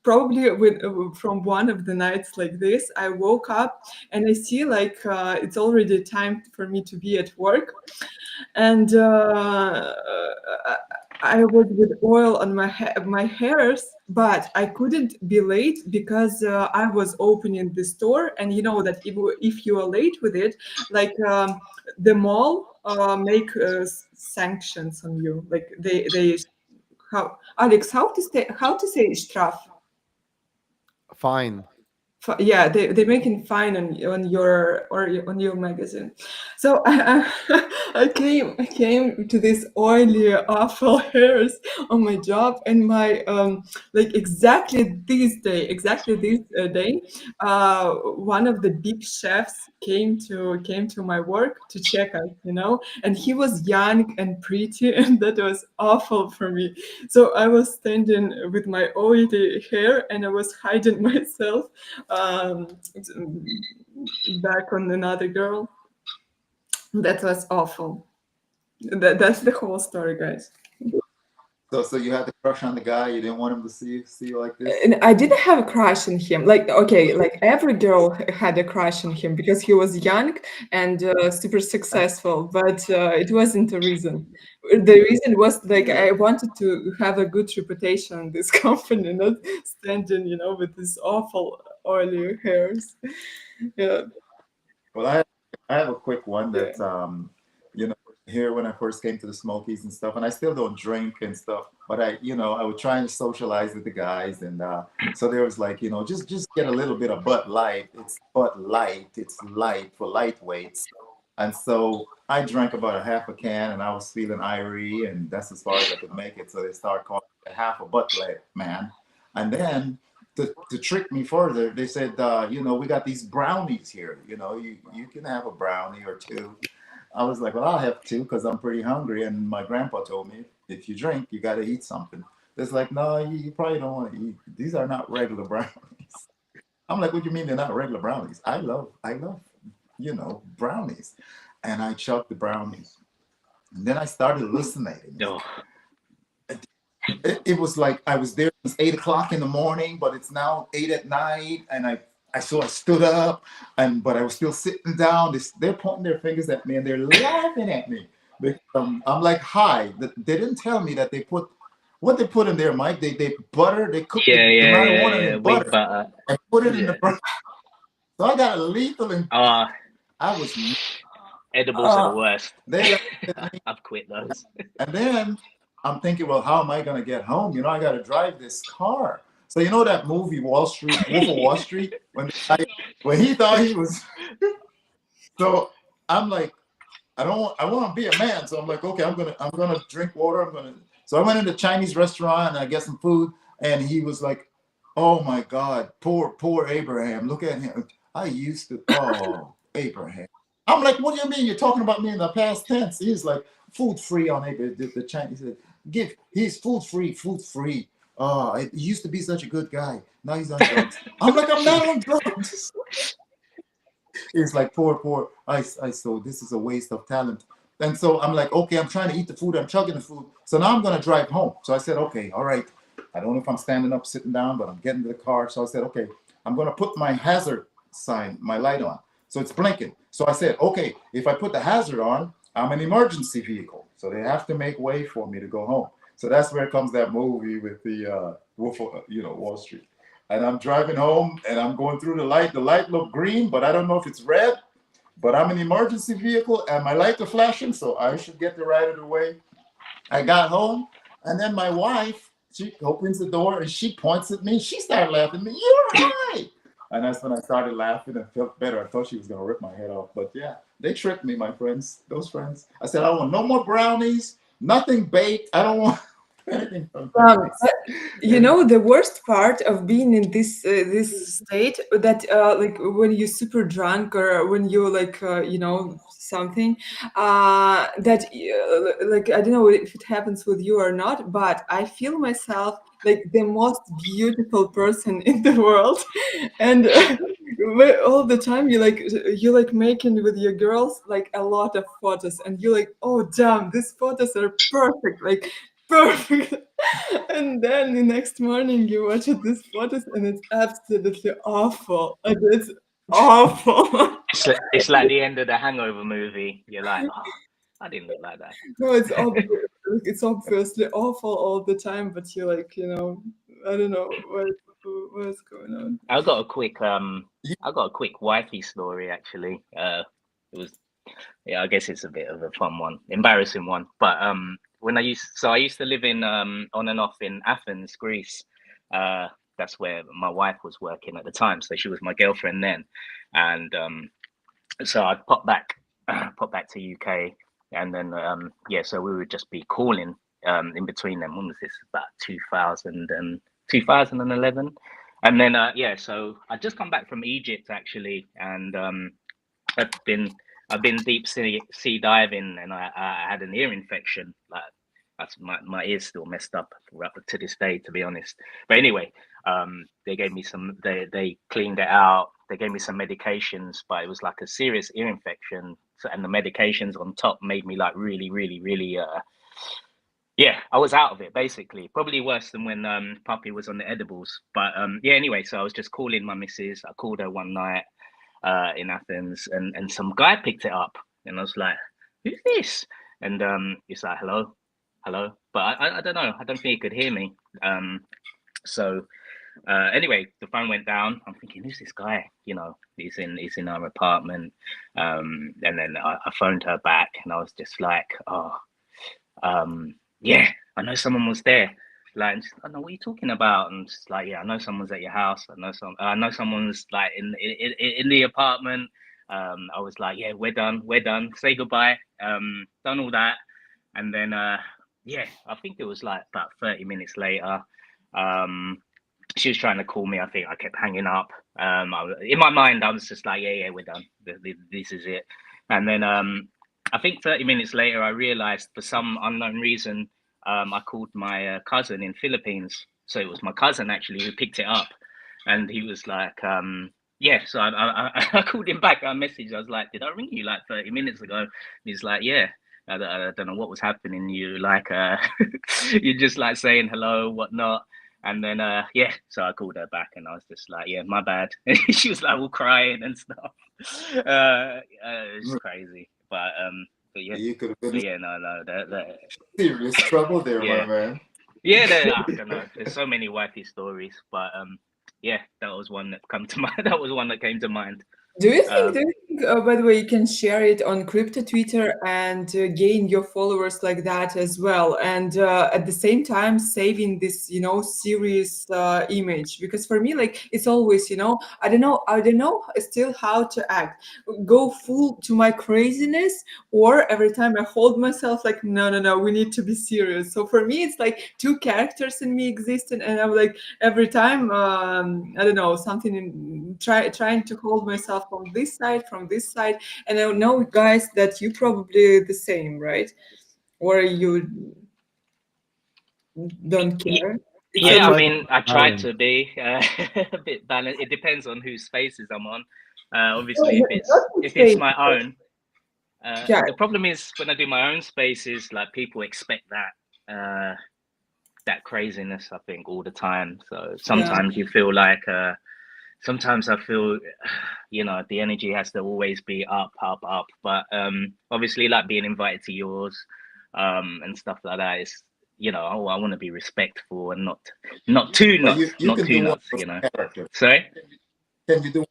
probably from one of the nights like this, I woke up and I see like it's already time for me to be at work, and I was with oil on my hairs, but I couldn't be late because I was opening the store, and you know that if you are late with it, like the mall make sanctions on you, like they how Alex how to say straf. Fine. Yeah, they making fine on your or on your magazine. So I came to this oily awful hairs on my job, and my like exactly this day one of the big chefs came to my work to check us, and he was young and pretty and that was awful for me. So I was standing with my oily hair and I was hiding myself um, back on another girl. That was awful. That's the whole story, guys. So you had the crush on the guy. You didn't want him to see you like this. And I didn't have a crush on him. Like, okay, like every girl had a crush on him because he was young and super successful, but it wasn't a reason. The reason was like Yeah. I wanted to have a good reputation in this company, not standing, with these awful oily hairs. Yeah, Well, I have a quick one yeah. that you know, here when I first came to the Smokies and stuff, and I still don't drink and stuff, but I would try and socialize with the guys, and so there was like, just get a little bit of Bud Light. It's Bud Light. It's light for lightweights. And so I drank about a half a can, and I was feeling irie, and that's as far as I could make it. So they start calling me a half a butt leg man. And then to trick me further, they said, we got these brownies here. You can have a brownie or two. I was like, well, I'll have two because I'm pretty hungry. And my grandpa told me, if you drink, you got to eat something. It's like, no, you probably don't want to eat. These are not regular brownies. I'm like, what do you mean they're not regular brownies? I love, brownies. And I chugged the brownies. And then I started hallucinating. Oh, It was like I was there since 8 o'clock in the morning, but it's now 8 at night. And I stood up, but I was still sitting down. They're pointing their fingers at me and they're laughing at me. I'm like, hi. They didn't tell me that what they put in there, Mike. They butter, they cook yeah, the yeah, yeah, marijuana yeah. in Wheat butter butter. and put it in Yeah. the brown. So I got a lethal and Ah, I was edibles are the worst. they laughed at me. I've quit those. And then I'm thinking, well, how am I going to get home? I got to drive this car. So you know that movie Wall Street, Wolf of Wall Street, when he thought he was. So I'm like, I want to be a man. So I'm like, okay, I'm gonna drink water. So I went into a Chinese restaurant and I get some food, and he was like, oh my God, poor Abraham. Look at him. I used to. Oh, Abraham. I'm like, what do you mean? You're talking about me in the past tense? He's like, food free on Abraham. The Chinese said, he's food free. Oh, he used to be such a good guy. Now he's on drugs. I'm like, I'm not on drugs. It's like poor. So this is a waste of talent. And so I'm like, okay, I'm trying to eat the food. I'm chugging the food. So now I'm going to drive home. So I said, okay, all right. I don't know if I'm standing up, sitting down, but I'm getting to the car. So I said, okay, I'm going to put my hazard sign, my light on. So it's blinking. So I said, okay, if I put the hazard on, I'm an emergency vehicle. So they have to make way for me to go home. So that's where comes that movie with the Wolf of, Wall Street. And I'm driving home and I'm going through the light. The light looked green, but I don't know if it's red. But I'm an emergency vehicle and my lights are flashing, so I should get the right of the way. I got home, and then my wife, she opens the door and she points at me. She started laughing at me. You're high. And that's when I started laughing and felt better. I thought she was going to rip my head off. But yeah, they tricked me, my friends, those friends. I said, I want no more brownies, nothing baked. I don't want anything from The worst part of being in this state, that like when you're super drunk or when you like something that like I don't know if it happens with you or not, but I feel myself like the most beautiful person in the world, and all the time you like making with your girls like a lot of photos, and you're like, oh damn, these photos are perfect, like perfect. And then the next morning you watch these photos and it's absolutely awful. Like, it's awful. It's like the end of the Hangover movie. You're like, oh, I didn't look like that. No, it's obviously awful all the time, but you're like, I don't know what's going on. I got a quick wifey story actually. It was, yeah, I guess it's a bit of a fun one, embarrassing one. But when I used to live in on and off in Athens, Greece. That's where my wife was working at the time, so she was my girlfriend then. And so I'd pop back to UK, and then so we would just be calling in between them. When was this? About 2011. And then so I just come back from Egypt actually, and I've been deep sea diving, and I had an ear infection. Like that's my ear's still messed up to this day, to be honest. But anyway, they gave me some. They cleaned it out. They gave me some medications, but it was like a serious ear infection. So, and the medications on top made me like really, really, really. I was out of it basically. Probably worse than when Puppy was on the edibles. But anyway, so I was just calling my missus. I called her one night in Athens, and some guy picked it up, and I was like, "Who's this?" And he's like, "Hello." But I don't know. I don't think he could hear me. So anyway, the phone went down. I'm thinking, who's this guy? He's in our apartment. And then I phoned her back, and I was just like, yeah, I know someone was there. Like, I know what you're talking about, and just like, yeah, I know someone's at your house. I know someone's like in the apartment. I was like, yeah, we're done, say goodbye, done all that. And then yeah, I think it was like about 30 minutes later, she was trying to call me. I think I kept hanging up. In my mind, I was just like, yeah, we're done. This is it. And then I think 30 minutes later, I realized for some unknown reason, I called my cousin in Philippines. So it was my cousin actually who picked it up, and he was like, yeah. So I called him back. I messaged. I was like, did I ring you like 30 minutes ago? And he's like, yeah. I don't know what was happening. You like, you're just like saying hello, whatnot. And then yeah, so I called her back and I was just like, yeah, my bad. And she was like all crying and stuff. It's crazy. But yeah. You could have been But in yeah, no, that serious trouble there, yeah. my man. Yeah, I don't know. There's so many wacky stories, but yeah, that was one that come to mind. That was one that came to mind. Do you think, by the way, you can share it on crypto Twitter and gain your followers like that as well, and at the same time saving this, serious image? Because for me, like it's always, I don't know still how to act. Go full to my craziness, or every time I hold myself like, no, we need to be serious. So for me, it's like two characters in me existing, and I'm like every time, I don't know, something trying to hold myself from this side, and I know, guys, that you probably the same, right? Or you don't care. It's I Yeah, I try only to mean, I try balance. to be a bit balanced. It depends on whose spaces I'm on. no, Obviously, not the if it's same. my own, Yeah, the problem is when I do my own spaces, like people expect that craziness, I think, all the time. So yeah. sometimes you feel like, sometimes I feel, the energy has to always be up, up, up. But obviously, like being invited to yours, and stuff like that is, I want to be respectful and not too But nuts, you not can too do one nuts, of those characters. Sorry. Can you do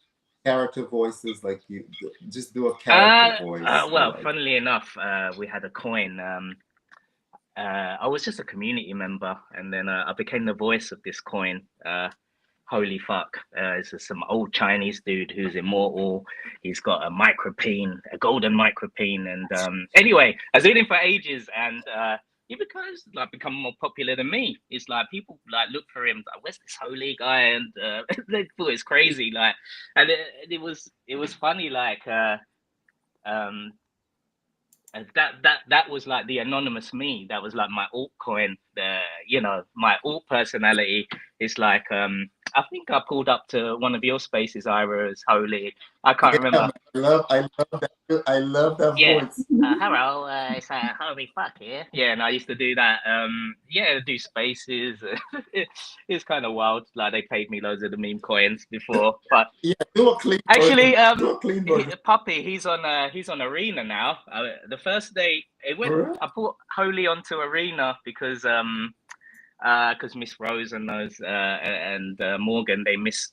character voices like you just do a character voice for Well, like funnily enough, we had a coin. I was just a community member, and then I became the voice of this coin. Holy fuck! It's some old Chinese dude who's immortal. He's got a micropene, a golden micropene, and anyway, I was with him for ages, and he becomes like become more popular than me. It's like people like look for him, like where's this holy guy, and they thought it's crazy, like, and it was funny, like um that was like the anonymous me. That was like my altcoin. My alt personality is like I think I pulled up to one of your spaces, Ira, as Holy. I can't yeah, remember. man, I love that Yeah. voice. Hello, it's Holy fuck here. Yeah, and I used to do that. Yeah, do spaces. It's kind of wild. Like they paid me loads of the meme coins before, but Yeah, do a clean actually, version. Do a clean version. Puppy, he's on Arena now. The first day it went, For real? I put Holy onto Arena because Miss Rose and those and Morgan, we miss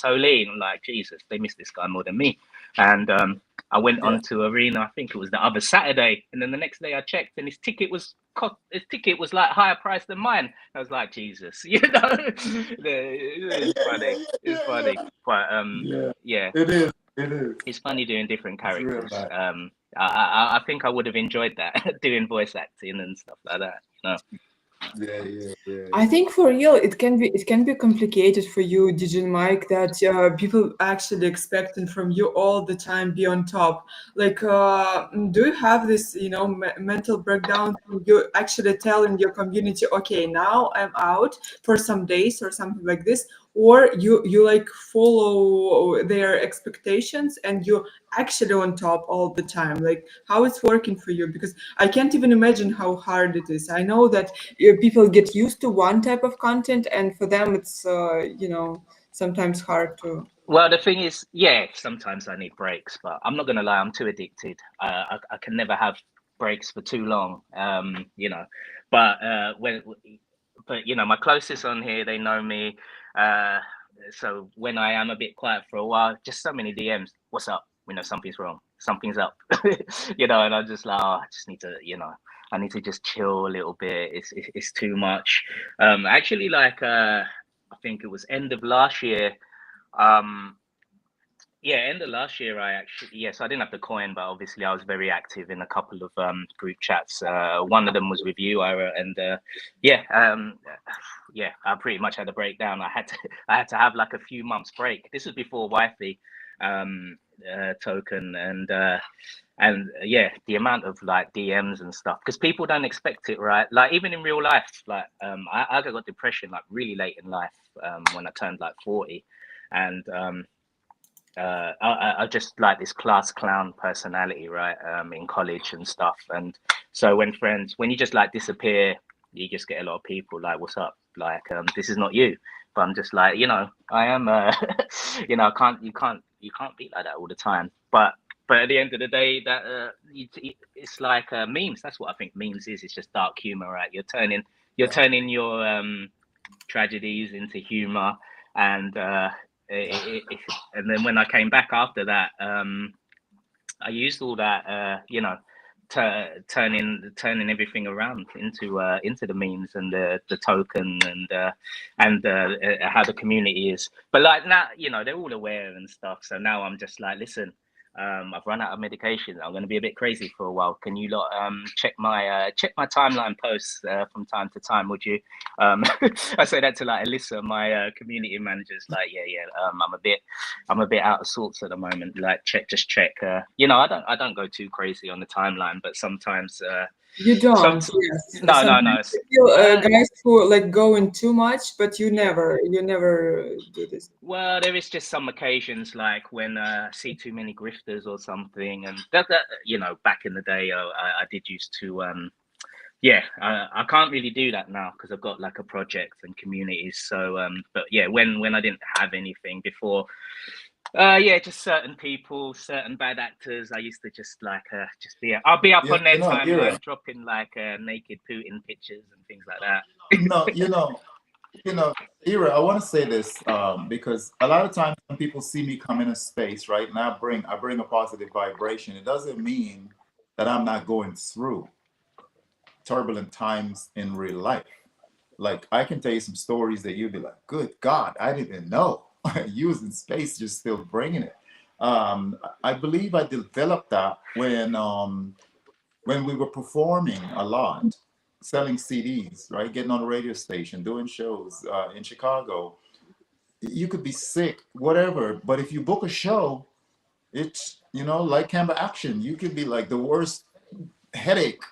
Holy, and I'm like, Jesus, they miss this guy more than me. And I went Yeah. onto Arena. I think it was the other Saturday, and then the next day I checked, and his ticket was like higher price than mine. I was like, Jesus, it's funny. It's funny, but Yeah. yeah, It is. It is. it's funny doing different It's real characters. nice. I think I would have enjoyed that doing voice acting and stuff like that. Yeah. I think for real, it can be complicated for you, DJ Mike, that people actually expecting from you all the time be on top. Like, do you have this, mental breakdown? You actually telling your community, okay, now I'm out for some days or something like this, or you like follow their expectations and you actually on top all the time. Like, how it's working for you? Because I can't even imagine how hard it is. I know that people get used to one type of content, and for them it's sometimes hard to. Well, the thing is, yeah, sometimes I need breaks, but I'm not gonna lie, I'm too addicted. I can never have breaks for too long. But my closest on here, they know me. Uh, so when I am a bit quiet for a while, just so many DMs. What's up? We know something's wrong. Something's up. And I'm just like, oh, I just need to, I need to just chill a little bit. It's too much. Actually, like I think it was end of last year. Um, Yeah, end of last year, I actually, yes, I didn't have the coin, but obviously I was very active in a couple of group chats. One of them was with you, Ira, and yeah, yeah, I pretty much had a breakdown. I had to, I had to have like a few months break. This was before Wifey token, and yeah, the amount of like DMs and stuff, because people don't expect it, right? Like even in real life, like I got depression like really late in life, when I turned like 40, and I just like this class clown personality, right? In college and stuff. And so when you just like disappear, you just get a lot of people like, "What's up?" Like, this is not you. But I'm just like, I am, you can't be like that all the time. But at the end of the day, that it's like memes. That's what I think memes is. It's just dark humor, right? You're turning your tragedies into humor, and and then when I came back after that, I used all that, turning everything around into the memes and the token and how the community is. But like now, they're all aware and stuff. So now I'm just like, listen, I've run out of medication. I'm going to be a bit crazy for a while. Can you lot check my timeline posts from time to time? Would you? I say that to like Alyssa, my community manager's like, yeah. I'm a bit out of sorts at the moment. Like just check. I don't go too crazy on the timeline, but sometimes. You Some don't, yes. no, no, no. Sometimes you feel guys who like go in too much, but you never do this. Well, there is just some occasions like when I see too many grifters or something, and that back in the day, I did used to yeah, I can't really do that now because I've got like a project and communities. So but yeah, when I didn't have anything before, yeah, just certain people, certain bad actors. I used to just like I'll be up on their timeline, Ira. dropping like naked Putin pictures and things like that. No, Ira, I want to say this because a lot of times when people see me come in a space, right, and I bring a positive vibration, it doesn't mean that I'm not going through turbulent times in real life. Like I can tell you some stories that you'd be like, "Good God, I didn't even know." You was in space, just still bringing it. I believe I developed that when we were performing a lot, selling CDs, right? Getting on the radio station, doing shows in Chicago. You could be sick, whatever, but if you book a show, it's like camera action. You could be like the worst headache,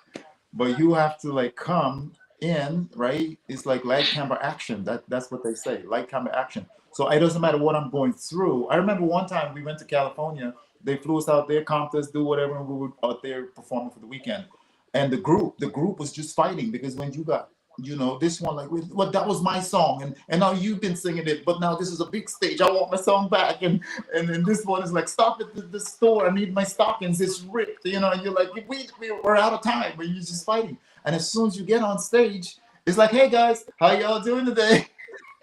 but you have to like come in, right? It's like light camera action. That's what they say, light camera action. So it doesn't matter what I'm going through. I remember one time we went to California. They flew us out there, comped us, do whatever, and we were out there performing for the weekend. And the group was just fighting because when you got this one like, well, that was my song, and now you've been singing it, but now this is a big stage, I want my song back, and then this one is like, stop at the store, I need my stockings, it's ripped, and you're like, we're out of time, but you're just fighting. And as soon as you get on stage, it's like, hey guys, how y'all doing today?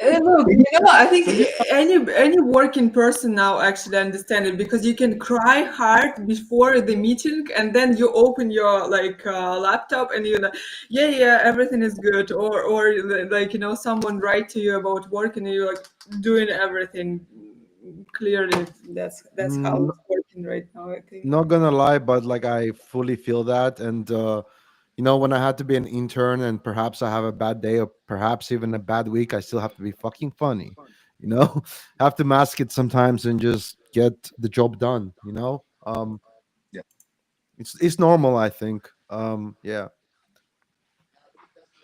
Look, I think any working person now actually understand it because you can cry hard before the meeting and then you open your like laptop and yeah, everything is good, or like someone write to you about work and you're like doing everything clearly. That's how Mm, it's working right now, I think. Not gonna lie, but like I fully feel that. And when I had to be an intern and perhaps I have a bad day or perhaps even a bad week, I still have to be fucking funny. You know, I have to mask it sometimes and just get the job done. Yeah. It's normal, I think. Yeah.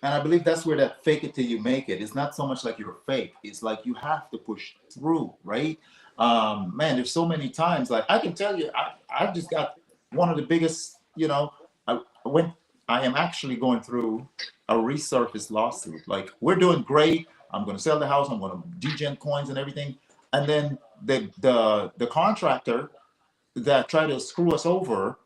And I believe that's where that fake it till you make it. It's not so much like you're fake. It's like you have to push through, right? Man, there's so many times. Like I can tell you, I've just got one of the biggest. I went. I am actually going through a resurface lawsuit. Like we're doing great. I'm going to sell the house. I'm going to degen coins and everything. And then the contractor that tried to screw us over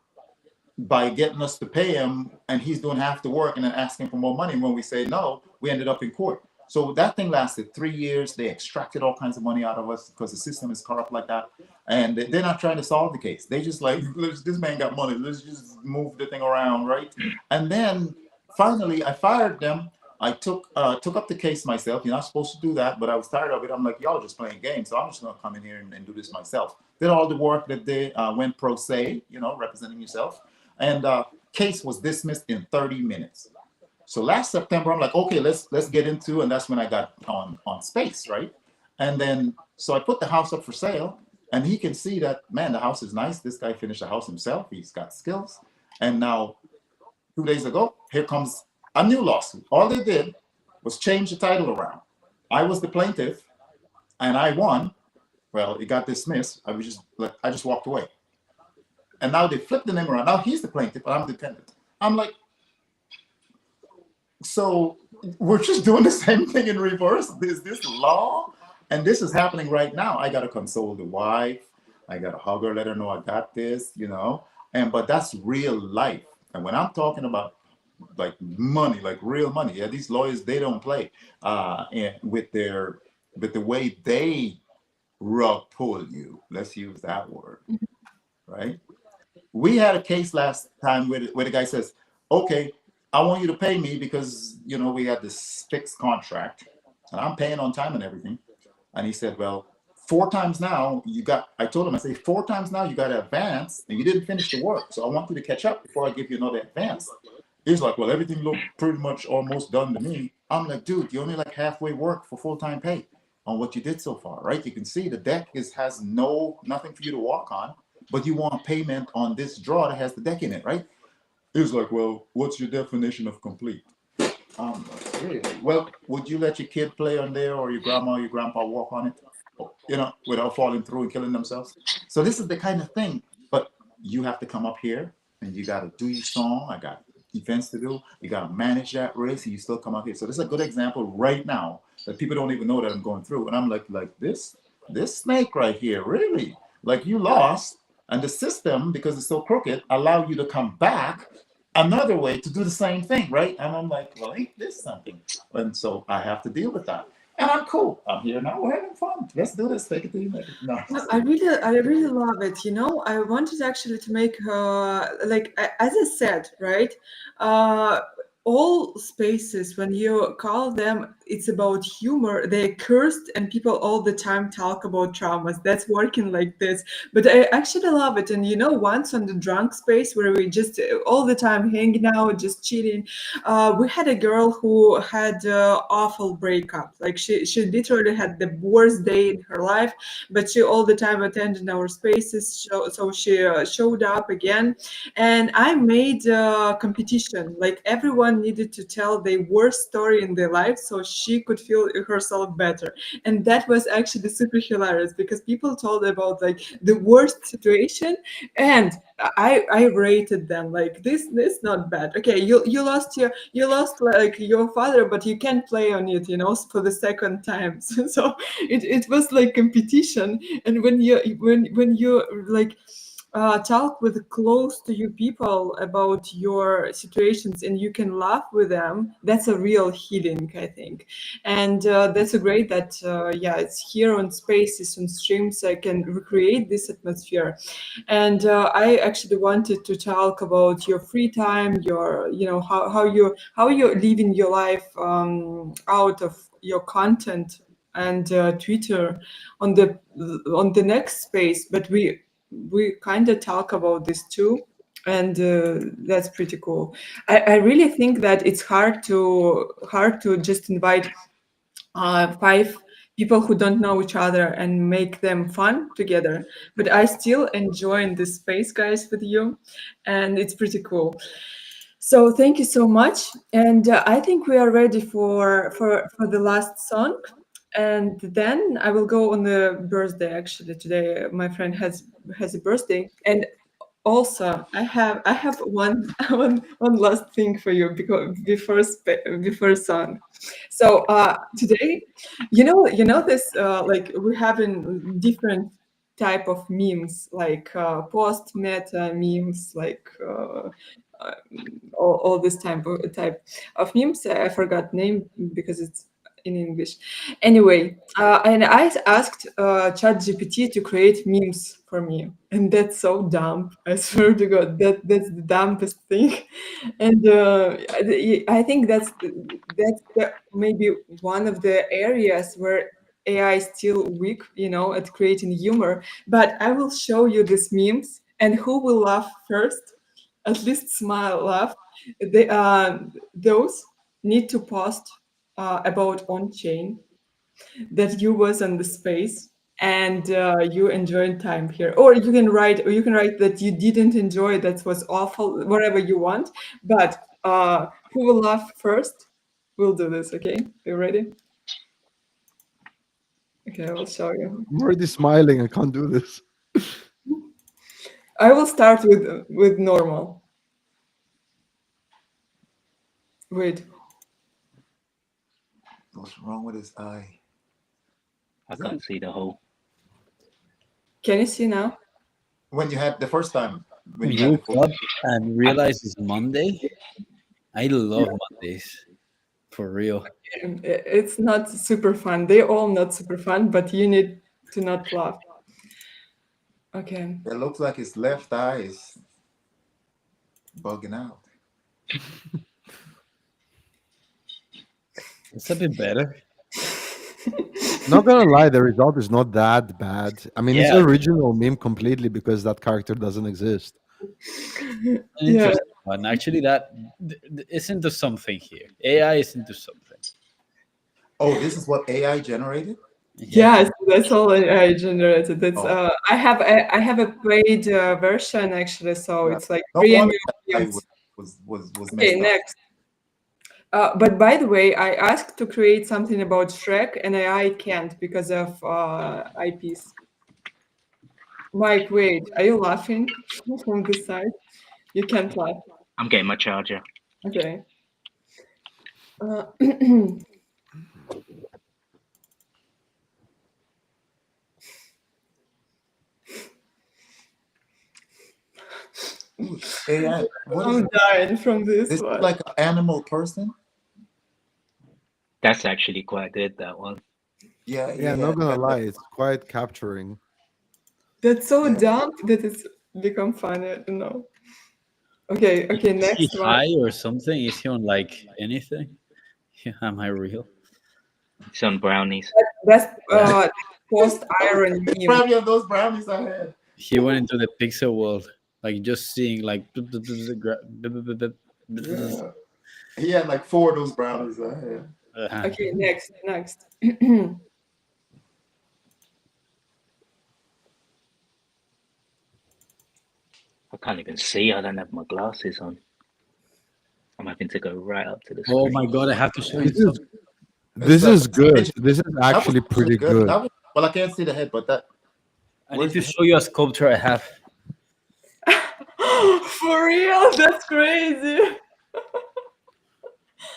by getting us to pay him, and he's doing half the work and then asking for more money. When we say no, we ended up in court. So that thing lasted 3 years. They extracted all kinds of money out of us because the system is corrupt like that. And they're not trying to solve the case. They just like, this man got money. Let's just move the thing around, right? And then finally, I fired them. I took up the case myself. You're not supposed to do that, but I was tired of it. I'm like, y'all are just playing games, so I'm just gonna come in here and do this myself. Did all the work that they went pro se, representing yourself, and case was dismissed in 30 minutes. So last September, I'm like, okay, let's get into, and that's when I got on space, right? And then so I put the house up for sale, and he can see that, man, the house is nice. This guy finished the house himself. He's got skills, and now 2 days ago, here comes a new lawsuit. All they did was change the title around. I was the plaintiff, and I won. Well, it got dismissed. I just walked away. And now they flipped the name around. Now he's the plaintiff, but I'm the defendant. I'm like, so we're just doing the same thing in reverse. Is this law? And this is happening right now. I gotta console the wife. I gotta hug her, let her know I got this, but that's real life. And when I'm talking about like money, like real money, yeah, these lawyers, they don't play and with the way they rug pull you. Let's use that word, right? We had a case last time where the guy says, okay, I want you to pay me because, we had this fixed contract and I'm paying on time and everything. And he said, well, 4 times now I told him, I say, 4 times now you got to advance and you didn't finish the work. So I want you to catch up before I give you another advance. He's like, well, everything looked pretty much almost done to me. I'm like, dude, you only like halfway work for full-time pay on what you did so far, right? You can see the deck has nothing for you to walk on, but you want payment on this draw that has the deck in it, right? He's like, well, what's your definition of complete? Really? Well, would you let your kid play on there or your grandma or your grandpa walk on it, without falling through and killing themselves? So this is the kind of thing, but you have to come up here and you got to do your song. I got events to do. You got to manage that risk and you still come up here. So this is a good example right now that people don't even know that I'm going through. And I'm like this snake right here, really? Like you lost and the system, because it's so crooked, allow you to come back another way to do the same thing, right? And I'm like, well, ain't this something? And so I have to deal with that. And I'm cool. I'm here now. We're having fun. Let's do this. Take it to you. No. I really love it. I wanted actually to make as I said, right? All spaces, when you call them, it's about humor. They're cursed, and people all the time talk about traumas. That's working like this. But I actually love it. And once on the drunk space where we just all the time hanging out, just chilling, we had a girl who had awful breakup. Like she literally had the worst day in her life, but she all the time attended our spaces. So she showed up again, and I made a competition. Like everyone needed to tell their worst story in their life so she could feel herself better. And that was actually super hilarious because people told about like the worst situation, and I rated them like this not bad. Okay, you lost like your father, but you can play on it, for the second time. So it was like competition. And when you like talk with close to you people about your situations and you can laugh with them, that's a real healing, I think. And that's a great that it's here on spaces and streams I can recreate this atmosphere. And I actually wanted to talk about your free time, your how you're living your life out of your content and Twitter on the next space. But we kind of talk about this too, and that's pretty cool. I really think that it's hard to just invite 5 people who don't know each other and make them fun together, but I still enjoy this space, guys, with you, and it's pretty cool. So thank you so much, and I think we are ready for the last song. And then I will go on the birthday. Actually, today my friend has a birthday, and also I have one one last thing for you before song. So today, this like we have in different type of memes, like post meta memes, like all this type of memes. I forgot name because in English. Anyway, and I asked ChatGPT to create memes for me, and that's so dumb. I swear to God, that's the dumbest thing. And I think maybe one of the areas where AI is still weak, at creating humor. But I will show you these memes, and who will laugh first? At least smile, laugh. Those need to post about on chain that you was on the space and you enjoyed time here, or you can write that you didn't enjoy, that was awful, whatever you want. But who will laugh first? We'll do this. Okay, you ready? Okay, I will show you. I'm already smiling. I can't do this. I will start with normal. Wait, What's wrong with his eye? I can't see the whole. can you see now? When you had the first time, when you had the Woke full, up and realized it's Monday. I love Mondays. For real. It's not super fun. They all not super fun, but you need to not laugh. Okay. it looks like his left eye is bugging out. It's a bit better. Not gonna lie, the result is not that bad. I mean, it's Yeah. the original meme completely because that character doesn't exist. An Yeah. interesting one. Actually, that is into something here. AI is into something. Oh, this is what AI generated? Yeah. Yes, that's all I generated. That's Oh. I have a paid version actually, so Right. it's like No premium. wonder that eye Yes. was Okay, messed up. next. But by the way, I asked to create something about Shrek, and I can't because of IPs. Mike, wait, are you laughing from this side? You can't laugh. I'm getting my charger. Okay. Uh, Ooh, AI, what is I'm dying from this this? Is one. like an animal person? That's actually quite good. That one. Yeah, Yeah, not gonna lie, it's quite capturing. That's so Yeah. dumb that it's become funny. I don't know. Okay, Is he next one. high or something? Is he on like anything? Am I real? It's on brownies. That's Yeah. post irony It's meme. probably on those brownies I had. He went into the pixel world, like just seeing like. Yeah. He had like 4 of those brownies I had. Okay, next. I can't even see. I don't have my glasses on. I'm having to go right up to the Oh screen. my god! I have to show you This is something. this like is good. This is that was actually pretty good. good. That was, well, I can't see the head, but that I need where's to the head? show you a sculpture I have. For real? That's crazy.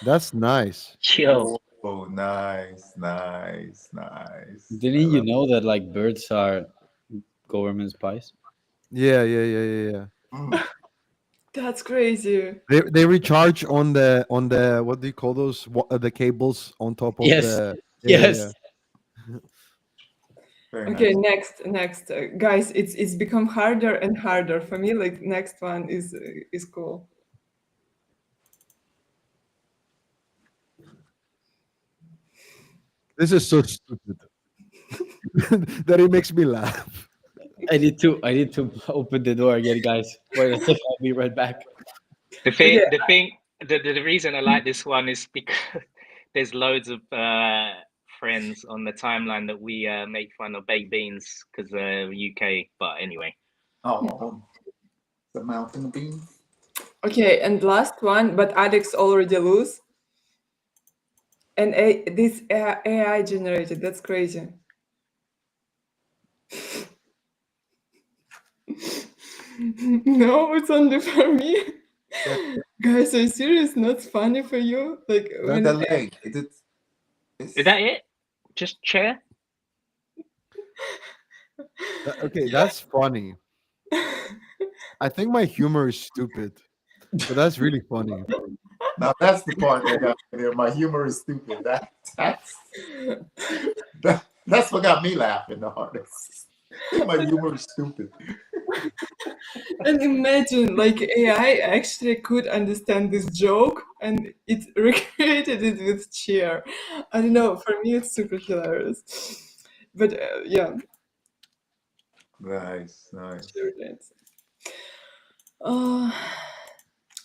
That's nice. Yo, Oh, nice, nice, nice. I Didn't you love know that like birds are government spies? Yeah. mm. That's crazy. They recharge on the what do you call those the cables on top of Yes. the Yes. Very Okay, nice. next, guys. It's become harder and harder for me. Like next one is cool. This is so stupid that it makes me laugh. I need to open the door again, guys. Wait a second, I'll be right back. Okay, the reason I like this one is because there's loads of friends on the timeline that we make fun of baked beans because UK. But anyway, Oh, the mountain beans. okay, and last one. But Alex already lose. And this AI generated. That's crazy. No, it's only for me. The, Guys, are you serious? Not funny for you? Like when the leg. It's is that it? Just chair? Okay, that's funny. I think my humor is stupid, but that's really funny. now that's the part that got me there. My humor is stupid. That That's what got me laughing the hardest. My humor is stupid. And imagine, like AI actually could understand this joke and it recreated it with cheer. I don't know. For me, it's super hilarious. But yeah, Nice, nice. sure that's. Uh,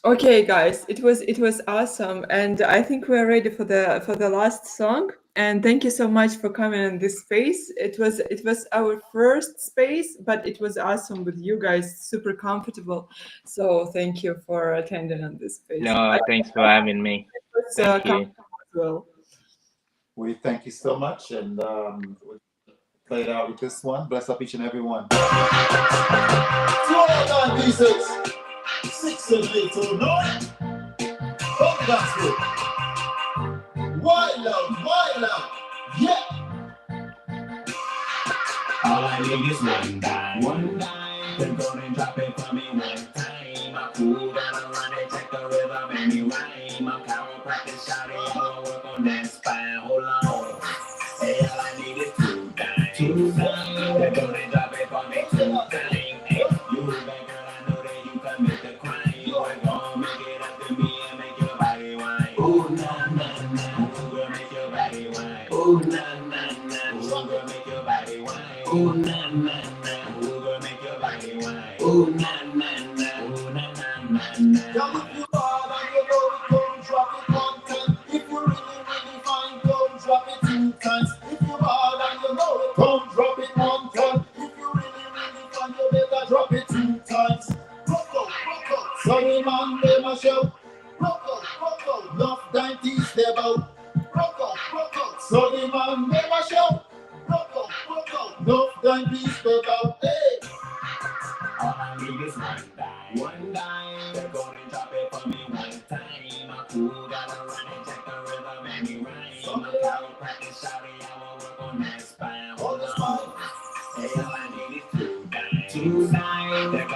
okay, guys, it was awesome, and I think we're ready for the last song. And thank you so much for coming in this space. It was our first space, but it was awesome with you guys, super comfortable. So thank you for attending on this space. I No, thanks for having me. was Thank you. comfortable as well. We thank you so much, and we'll play it out with this one. Bless up each and every one. To all our pieces, 6 and 8 or 9. Oh, that's good. Why love, yeah. All I need is one dime. Then go and drop it for me one time. My fool gotta run and check the rhythm and me rhyme. I'm chiropractic shawty, I wanna work on that spine. Hold on. Hey, all I need is 2 dimes. Then go and drop it for me 2 times. Hey, you bad girl, I know that you commit the crime. We're gonna make it up to me and make your body whine. Ooh, nah, nah, nah. Ooh, girl, make your body whine. Ooh, nah, nah, nah. Ooh, girl, make your body whine. Ooh, nah, nah, nah. Ooh, girl, make your body whine. Ooh, nah, nah, nah. Ooh, nah, nah, nah, nah. Now if you hard and you know it, go and drop it 1 time. If you really, really fine, go and drop it 2 times. If you hard and you know it, go and drop it 1 time. If you really, really fine, you better drop it 2 times. Rocco, sorry man, they must show. Rocco, enough 90s they bout. Rocco, sorry man, they must show. Rocco, enough 90s they bout. Hey. All I need is one dime. They're gonna drop it for me 1 time. My fool gotta run and check the rhythm and me rhyme. I'm chiropractic shawty, I wanna work on that spine. Hold on. Hey, all I need is 2 dimes. They're